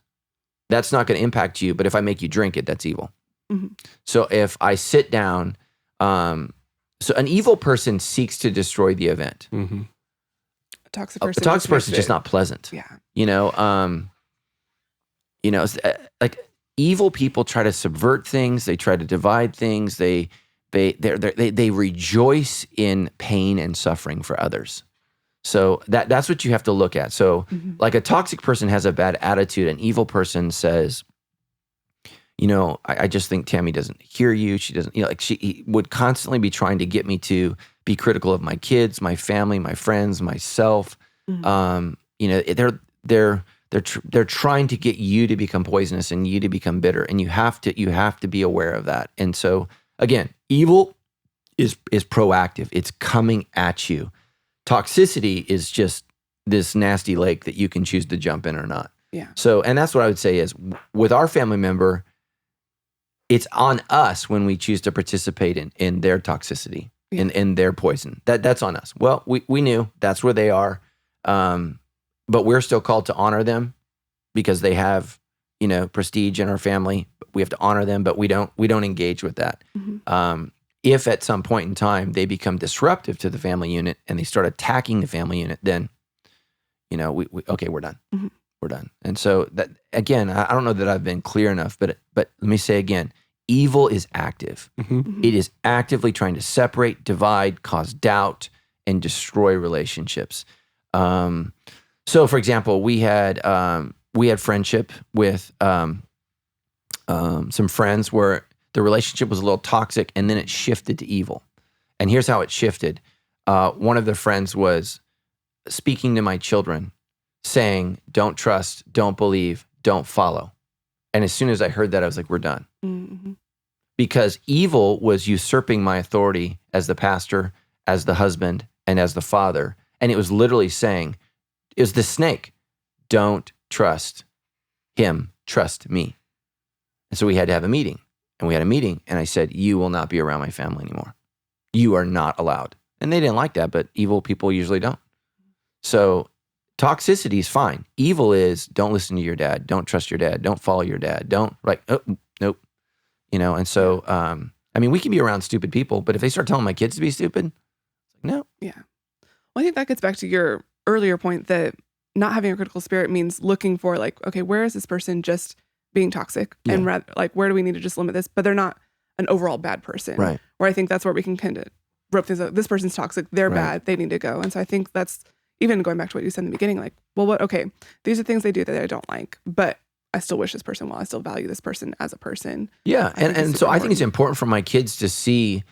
that's not going to impact you. But if I make you drink it, that's evil. So if I sit down, so an evil person seeks to destroy the event. A toxic person. A toxic person is just not pleasant. Yeah. Like evil people try to subvert things. They try to divide things. They rejoice in pain and suffering for others. So that's what you have to look at. So like a toxic person has a bad attitude. An evil person says, I just think Tammy doesn't hear you. She doesn't, he would constantly be trying to get me to be critical of my kids, my family, my friends, myself. They're trying to get you to become poisonous and you to become bitter, and you have to be aware of that. And so again, evil is proactive. It's coming at you. Toxicity is just this nasty lake that you can choose to jump in or not. Yeah. So, and that's what I would say is with our family member, it's on us when we choose to participate in their toxicity, in their poison. That's on us. Well, we knew that's where they are, but we're still called to honor them because they have, prestige in our family. We have to honor them, but we don't engage with that. If at some point in time they become disruptive to the family unit and they start attacking the family unit, then, we're done. We're done. And so that, again, I don't know that I've been clear enough, but let me say again, evil is active. It is actively trying to separate, divide, cause doubt, and destroy relationships. So for example, we had friendship with some friends where the relationship was a little toxic and then it shifted to evil. And here's how it shifted. One of the friends was speaking to my children, saying, don't trust, don't believe, don't follow. And as soon as I heard that, I was like, we're done. Because evil was usurping my authority as the pastor, as the husband, and as the father. And it was literally saying, it was the snake, don't trust him, trust me. And so we had to have a meeting. And we had a meeting, and I said, you will not be around my family anymore. You are not allowed. And they didn't like that, but evil people usually don't. So toxicity is fine. Evil is don't listen to your dad, don't trust your dad, don't follow your dad, don't oh, nope. And so, I mean, we can be around stupid people, but if they start telling my kids to be stupid, it's like, no. Yeah. Well, I think that gets back to your earlier point that not having a critical spirit means looking for like, okay, where is this person just being toxic? Yeah. And where do we need to just limit this? But they're not an overall bad person. Right. Where I think that's where we can kind of rope things up. This person's toxic. They're bad. They need to go. And so I think that's even going back to what you said in the beginning, like, well, okay, these are things they do that I don't like, but I still wish this person well. I still value this person as a person. Yeah. And so I think it's important for my kids to see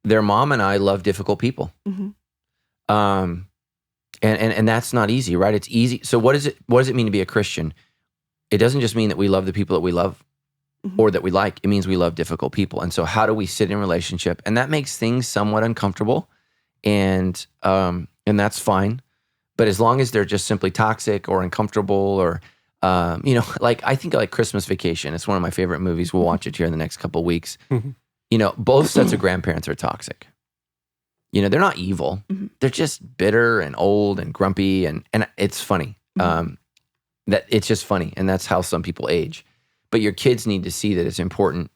their mom and I love difficult people. Mm-hmm. And that's not easy, right? It's easy. So what does it mean to be a Christian? It doesn't just mean that we love the people that we love or that we like. It means we love difficult people. And so how do we sit in relationship? And that makes things somewhat uncomfortable. And that's fine. But as long as they're just simply toxic or uncomfortable or, like I think like Christmas Vacation, it's one of my favorite movies. We'll watch it here in the next couple of weeks. Both sets of grandparents are toxic. They're not evil. Mm-hmm. They're just bitter and old and grumpy. And it's funny. That it's just funny. And that's how some people age. But your kids need to see that it's important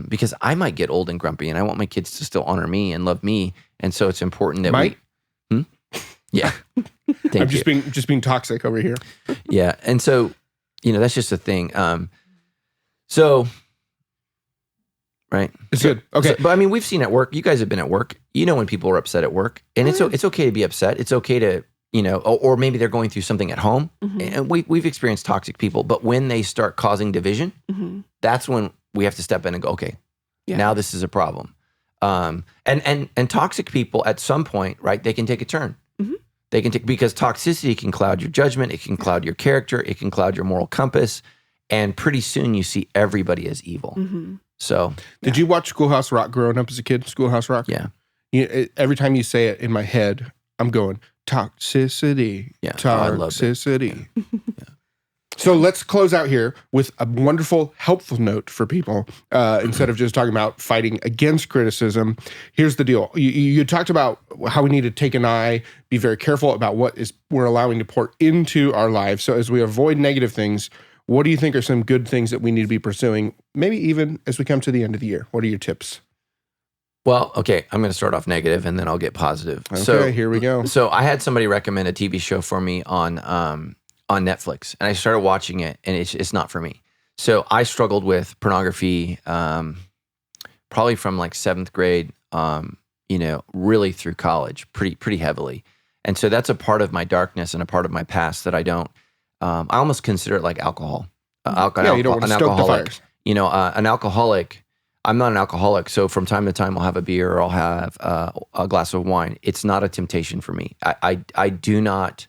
because I might get old and grumpy and I want my kids to still honor me and love me. And so it's important that Yeah. I'm just being toxic over here. Yeah. And so, that's just a thing. Right. It's good. Okay. But I mean, we've seen at work, you guys have been at work, when people are upset at work and it's okay to be upset. It's okay to, or maybe they're going through something at home and we've experienced toxic people, but when they start causing division, that's when we have to step in and go, okay, now this is a problem. And toxic people at some point, right, they can take a turn. They can take, because toxicity can cloud your judgment, it can cloud your character, it can cloud your moral compass, and pretty soon you see everybody as evil. So, did you watch Schoolhouse Rock growing up as a kid? Schoolhouse Rock? Yeah. Every time you say it in my head, I'm going toxicity, toxicity. So let's close out here with a wonderful, helpful note for people. Instead of just talking about fighting against criticism, here's the deal. You talked about how we need to take an eye, be very careful about what we're allowing to pour into our lives. So as we avoid negative things, what do you think are some good things that we need to be pursuing, maybe even as we come to the end of the year? What are your tips? Well, okay, I'm going to start off negative and then I'll get positive. Okay, so, here we go. So I had somebody recommend a TV show for me on Netflix, and I started watching it, and it's not for me. So I struggled with pornography probably from like 7th grade, really through college, pretty heavily. And so that's a part of my darkness and a part of my past that I don't. I almost consider it like alcohol. You don't want to stoke the fires. An alcoholic. I'm not an alcoholic, so from time to time I'll have a beer or I'll have a glass of wine. It's not a temptation for me. I do not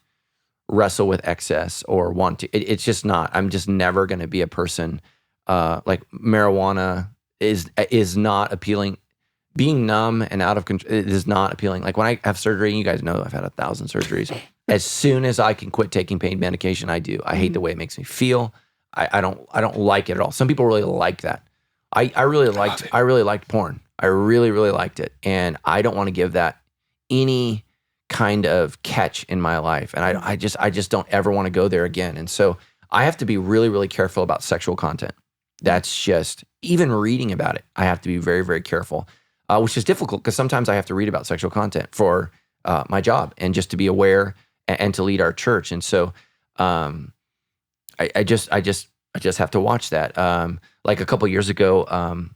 wrestle with excess or want to. It's just not. I'm just never going to be a person like marijuana is not appealing. Being numb and out of control is not appealing. Like when I have surgery, you guys know I've had 1,000 surgeries. As soon as I can quit taking pain medication, I do. I hate the way it makes me feel. I don't like it at all. Some people really like that. I really liked porn. I really, really liked it. And I don't want to give that any kind of catch in my life. And I just don't ever want to go there again. And so I have to be really, really careful about sexual content. That's just, even reading about it, I have to be very, very careful, which is difficult because sometimes I have to read about sexual content for my job and just to be aware and to lead our church. And so I just have to watch that. Like a couple years ago,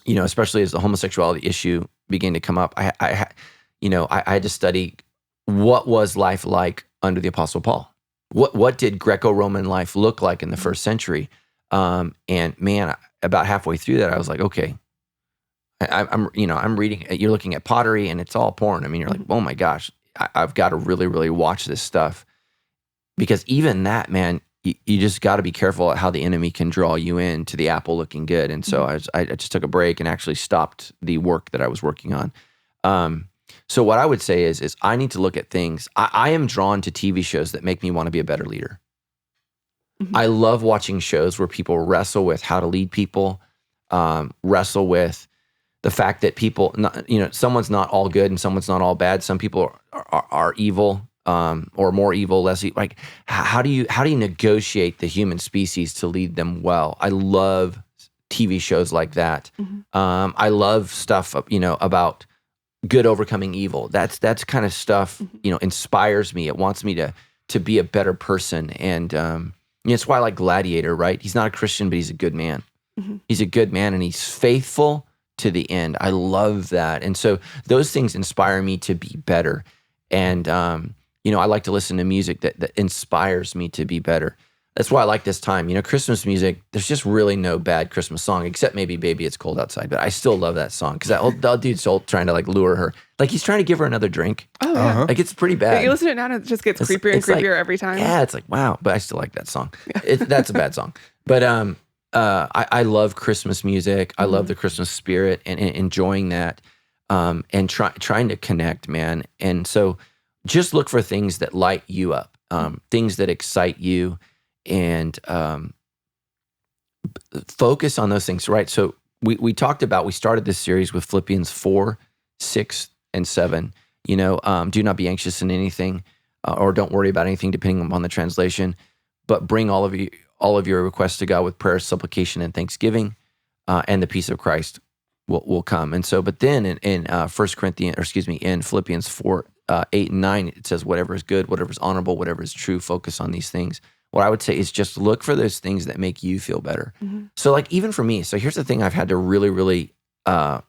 especially as the homosexuality issue began to come up, I had to study what was life like under the Apostle Paul. What did Greco-Roman life look like in the first century? And man, about halfway through that, I was like, okay, I'm reading. You're looking at pottery, and it's all porn. I mean, you're like, oh my gosh, I've got to really, really watch this stuff, because even that, man, you just got to be careful at how the enemy can draw you in to the apple looking good. And so I just took a break and actually stopped the work that I was working on. So what I would say is I need to look at things. I am drawn to TV shows that make me want to be a better leader. I love watching shows where people wrestle with how to lead people, wrestle with the fact that people, someone's not all good and someone's not all bad. Some people are evil, or more evil, less evil. Like, how do you negotiate the human species to lead them well? I love TV shows like that. I love stuff, about good overcoming evil. That's kind of stuff, inspires me. It wants me to be a better person. And it's why I like Gladiator, right? He's not a Christian, but he's a good man. He's a good man, and he's faithful to the end. I love that. And so those things inspire me to be better. And, I like to listen to music that inspires me to be better. That's why I like this time. Christmas music, there's just really no bad Christmas song, except maybe Baby It's Cold Outside. But I still love that song because that dude's still trying to lure her. Like, he's trying to give her another drink. Oh, yeah. Like, it's pretty bad. But you listen to it now and it just gets creepier and creepier every time. Yeah, it's like, wow. But I still like that song. That's a bad song. But I love Christmas music. I love the Christmas spirit and enjoying that and trying to connect, man. And so just look for things that light you up, things that excite you, and focus on those things, right? So we started this series with Philippians 4, 6, and 7. Do not be anxious in anything, or don't worry about anything, depending upon the translation, but bring all of your requests to God with prayer, supplication, and thanksgiving, and the peace of Christ will come. And so, but then in Philippians 4, 8 and 9, it says, whatever is good, whatever is honorable, whatever is true, focus on these things. What I would say is just look for those things that make you feel better. So like, even for me, so here's the thing I've had to really, really, it's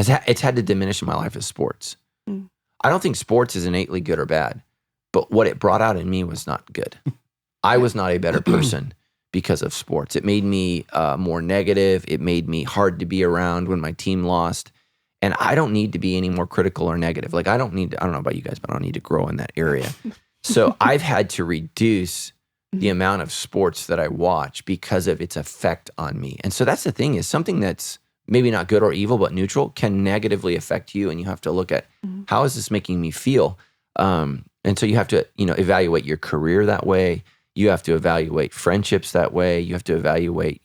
had to diminish in my life is sports. I don't think sports is innately good or bad, but what it brought out in me was not good. I was not a better person because of sports. It made me more negative. It made me hard to be around when my team lost. And I don't need to be any more critical or negative. Like, I don't know about you guys, but I don't need to grow in that area. So I've had to reduce the amount of sports that I watch because of its effect on me. And so that's the thing, is something that's maybe not good or evil, but neutral can negatively affect you. And you have to look at, how is this making me feel? And so you have to, evaluate your career that way. You have to evaluate friendships that way. You have to evaluate,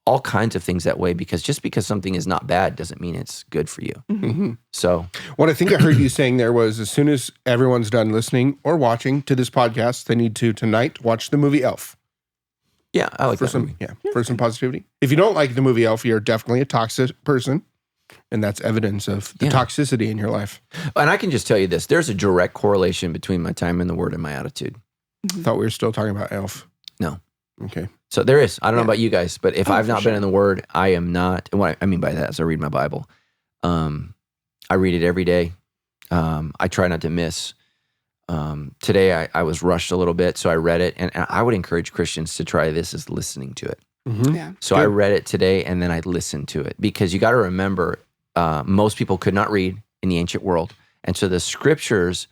all kinds of things that way, because just because something is not bad doesn't mean it's good for you. So what I think I heard you saying there was, as soon as everyone's done listening or watching to this podcast, they need to tonight watch the movie Elf. Yeah, I like that movie. Yeah, for some positivity. If you don't like the movie Elf, you're definitely a toxic person, and that's evidence of the toxicity in your life. And I can just tell you this, there's a direct correlation between my time in the Word and my attitude. I thought we were still talking about Elf. No. Okay. So there is. I don't know about you guys, but if I've not been in the Word, I am not. And what I mean by that is I read my Bible. I read it every day. I try not to miss. Today I was rushed a little bit, so I read it. And I would encourage Christians to try this, is listening to it. So I read it today, and then I listened to it, because you got to remember, most people could not read in the ancient world. And so the scriptures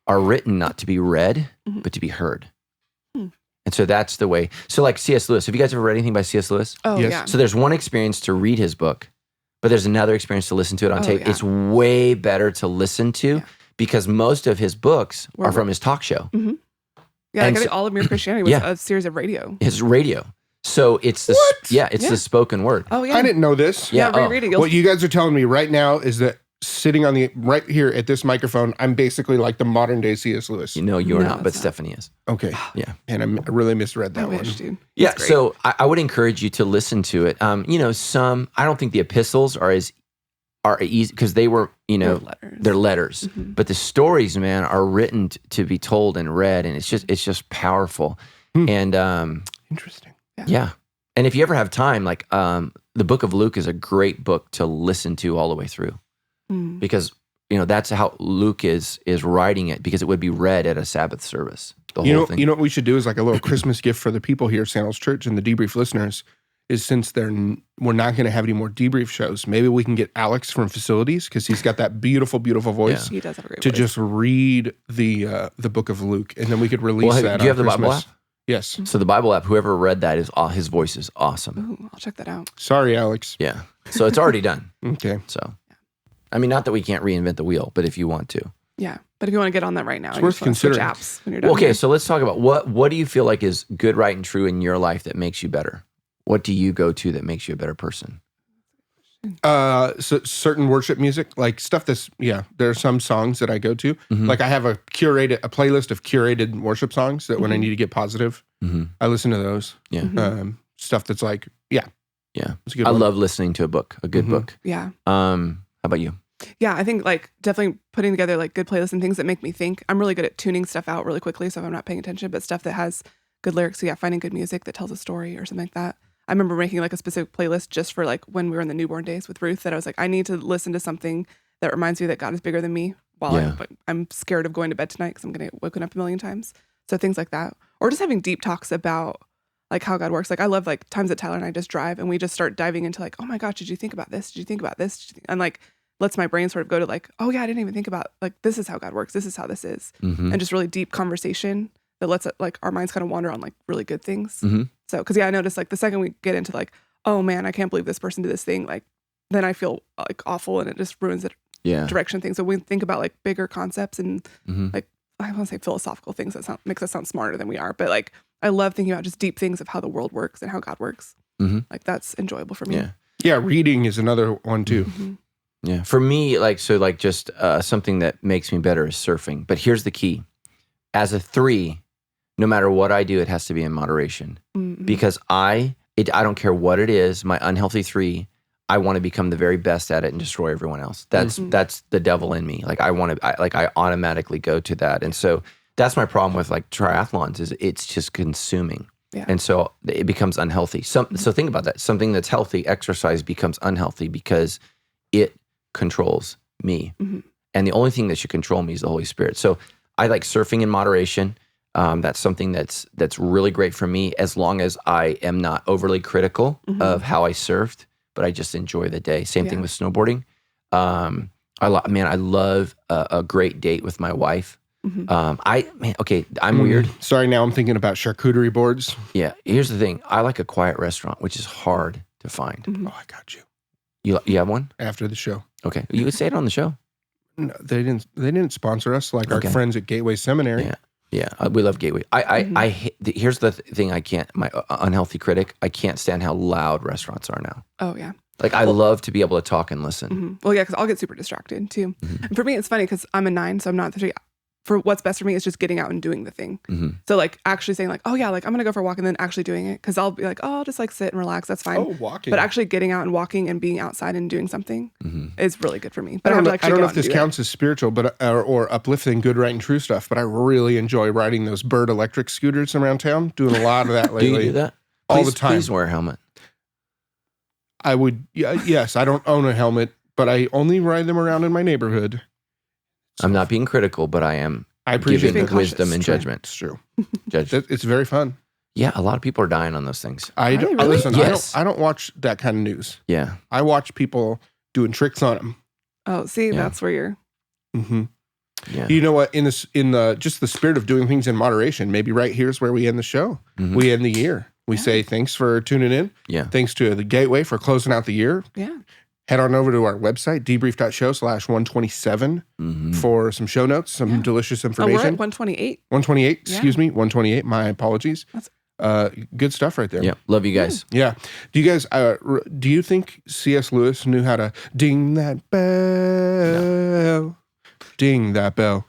are written not to be read, but to be heard. And so that's the way. So like C.S. Lewis, have you guys ever read anything by C.S. Lewis? Oh, Yes. yeah. So there's one experience to read his book, but there's another experience to listen to it on tape. Yeah. It's way better to listen to because most of his books are from his talk show. Yeah, And like so- All of Mere Christianity was a series of radio. His radio. So it's the the spoken word. Oh, yeah. I didn't know this. Yeah, reread it. What you guys are telling me right now is that sitting on the right here at this microphone, I'm basically like the modern day C.S. Lewis. No, you're No, not, but it's not. Stephanie is. Okay. Yeah. And I really misread that I one. wish, dude. Yeah, It's great. so I would encourage you to listen to it. I don't think the epistles are easy because they were, they're letters. But the stories, man, are written to be told and read, and it's just powerful. And Interesting. yeah. And if you ever have time, like the book of Luke is a great book to listen to all the way through, because that's how Luke is writing it, because it would be read at a Sabbath service. The whole thing. You know what we should do is like a little Christmas gift for the people here at Sandals Church and the debrief listeners is, since we're not going to have any more debrief shows, maybe we can get Alex from Facilities, because he's got that beautiful, beautiful voice, He does have a great to voice. just read the book of Luke, and then we could release that. Do you have on the Bible Christmas. app? Yes. So the Bible app, whoever read that his voice is awesome. Ooh, I'll check that out. Sorry, Alex. Yeah. So it's already done. Okay. So, I mean, not that we can't reinvent the wheel, but if you want to. Yeah. But if you want to get on that right now, It's you worth just want to switch considering. apps when you're done. Okay, here. so let's talk about what do you feel like is good, right, and true in your life that makes you better? What do you go to that makes you a better person? So certain worship music, like stuff that's there are some songs that I go to. Mhm. Like I have a playlist of curated worship songs that when I Mhm. need to get positive, Mhm. I listen to those. Yeah. Mhm. Stuff that's like, Yeah. it's a good I one. love listening to a good Mhm. book. Yeah. How about you? Yeah, I think like definitely putting together like good playlists and things that make me think. I'm really good at tuning stuff out really quickly, so if I'm not paying attention, but stuff that has good lyrics. So yeah, finding good music that tells a story or something like that. I remember making like a specific playlist just for like when we were in the newborn days with Ruth that I was like, I need to listen to something that reminds me that God is bigger than me while I'm scared of going to bed tonight because I'm going to get woken up a million times. So things like that. Or just having deep talks about like how God works. Like I love like times that Tyler and I just drive and we just start diving into like, oh my gosh, did you think about this? Did you think about this? And like lets my brain sort of go to like, oh yeah, I didn't even think about like this is how God works. This is how this is. Mhm. And just really deep conversation that lets it like our minds kind of wander on like really good things. Mhm. So because I noticed like the second we get into like, oh man, I can't believe this person did this thing, like then I feel like awful and it just ruins the Yeah. direction of things. So we think about like bigger concepts and Mhm. like I want to say philosophical things that makes us sound smarter than we are. But like I love thinking about just deep things of how the world works and how God works. Mhm. Like that's enjoyable for me. Yeah. Yeah, reading is another one too. Mhm. Yeah. For me, like just something that makes me better is surfing. But here's the key. As a 3, no matter what I do, it has to be in moderation. Mhm. Because I don't care what it is, my unhealthy 3, I want to become the very best at it and destroy everyone else. That's the devil in me. Like I automatically go to that. And so that's my problem with like triathlons is it's just consuming. Yeah. And so it becomes unhealthy. So think about that. Something that's healthy, exercise, becomes unhealthy because it controls me. Mhm. And the only thing that should control me is the Holy Spirit. So I like surfing in moderation. That's something that's really great for me as long as I am not overly critical of how I surfed, but I just enjoy the day. Same thing with snowboarding. I love a great date with my wife. I'm weird. Sorry, now I'm thinking about charcuterie boards. Yeah. Here's the thing. I like a quiet restaurant, which is hard to find. Mhm. Oh, I got you. You have one? After the show. Okay. You would say it on the show. No, they didn't sponsor us like Okay. our friends at Gateway Seminary. Yeah. Yeah, we love Gateway. I hate, here's the thing I can't, my unhealthy critic, I can't stand how loud restaurants are now. Oh yeah. Like I love to be able to talk and listen. Mhm. Well, yeah, because I'll get super distracted too. And for me, it's funny because I'm a 9, so I'm not the 3. For what's best for me is just getting out and doing the thing. So like actually saying like, oh yeah, like I'm gonna go for a walk and then actually doing it because I'll be like, oh, I'll just like sit and relax. That's fine. Oh, walking. But actually getting out and walking and being outside and doing something is really good for me. I But don't know, have to I don't actually know go if this out and do counts as spiritual, but or uplifting, good, right, and true stuff. But I really enjoy riding those Bird electric scooters around town. Doing a lot of that Do lately. you do that? All Please- the time. Please wear a helmet. I would. Yes, I don't own a helmet, but I only ride them around in my neighborhood. I'm not being critical, but I am I appreciate giving that. Being wisdom cautious. and True. judgment. It's true. Judge. It's very fun. Yeah, a lot of people are dying on those things. I Are don't, they really? listen. Yes. I don't watch that kind of news. Yeah. I watch people doing tricks on them. Oh, see, Yeah. that's where you're. Mm-hmm. Yeah. You know what? In the just the spirit of doing things in moderation, maybe right here's where we end the show. Mhm. We end the year. We Yeah. say thanks for tuning in. Yeah. Thanks to the Gateway for closing out the year. Yeah. Head on over to our website, debrief.show/127 Mhm. for some show notes, some Yeah. delicious Oh, we're information. at 128. 128, Yeah. excuse me, 128. My apologies. That's- Good stuff right there. Yeah. Love you guys. Yeah. Do you guys, do you think C.S. Lewis knew how to ding that bell? Ding that bell.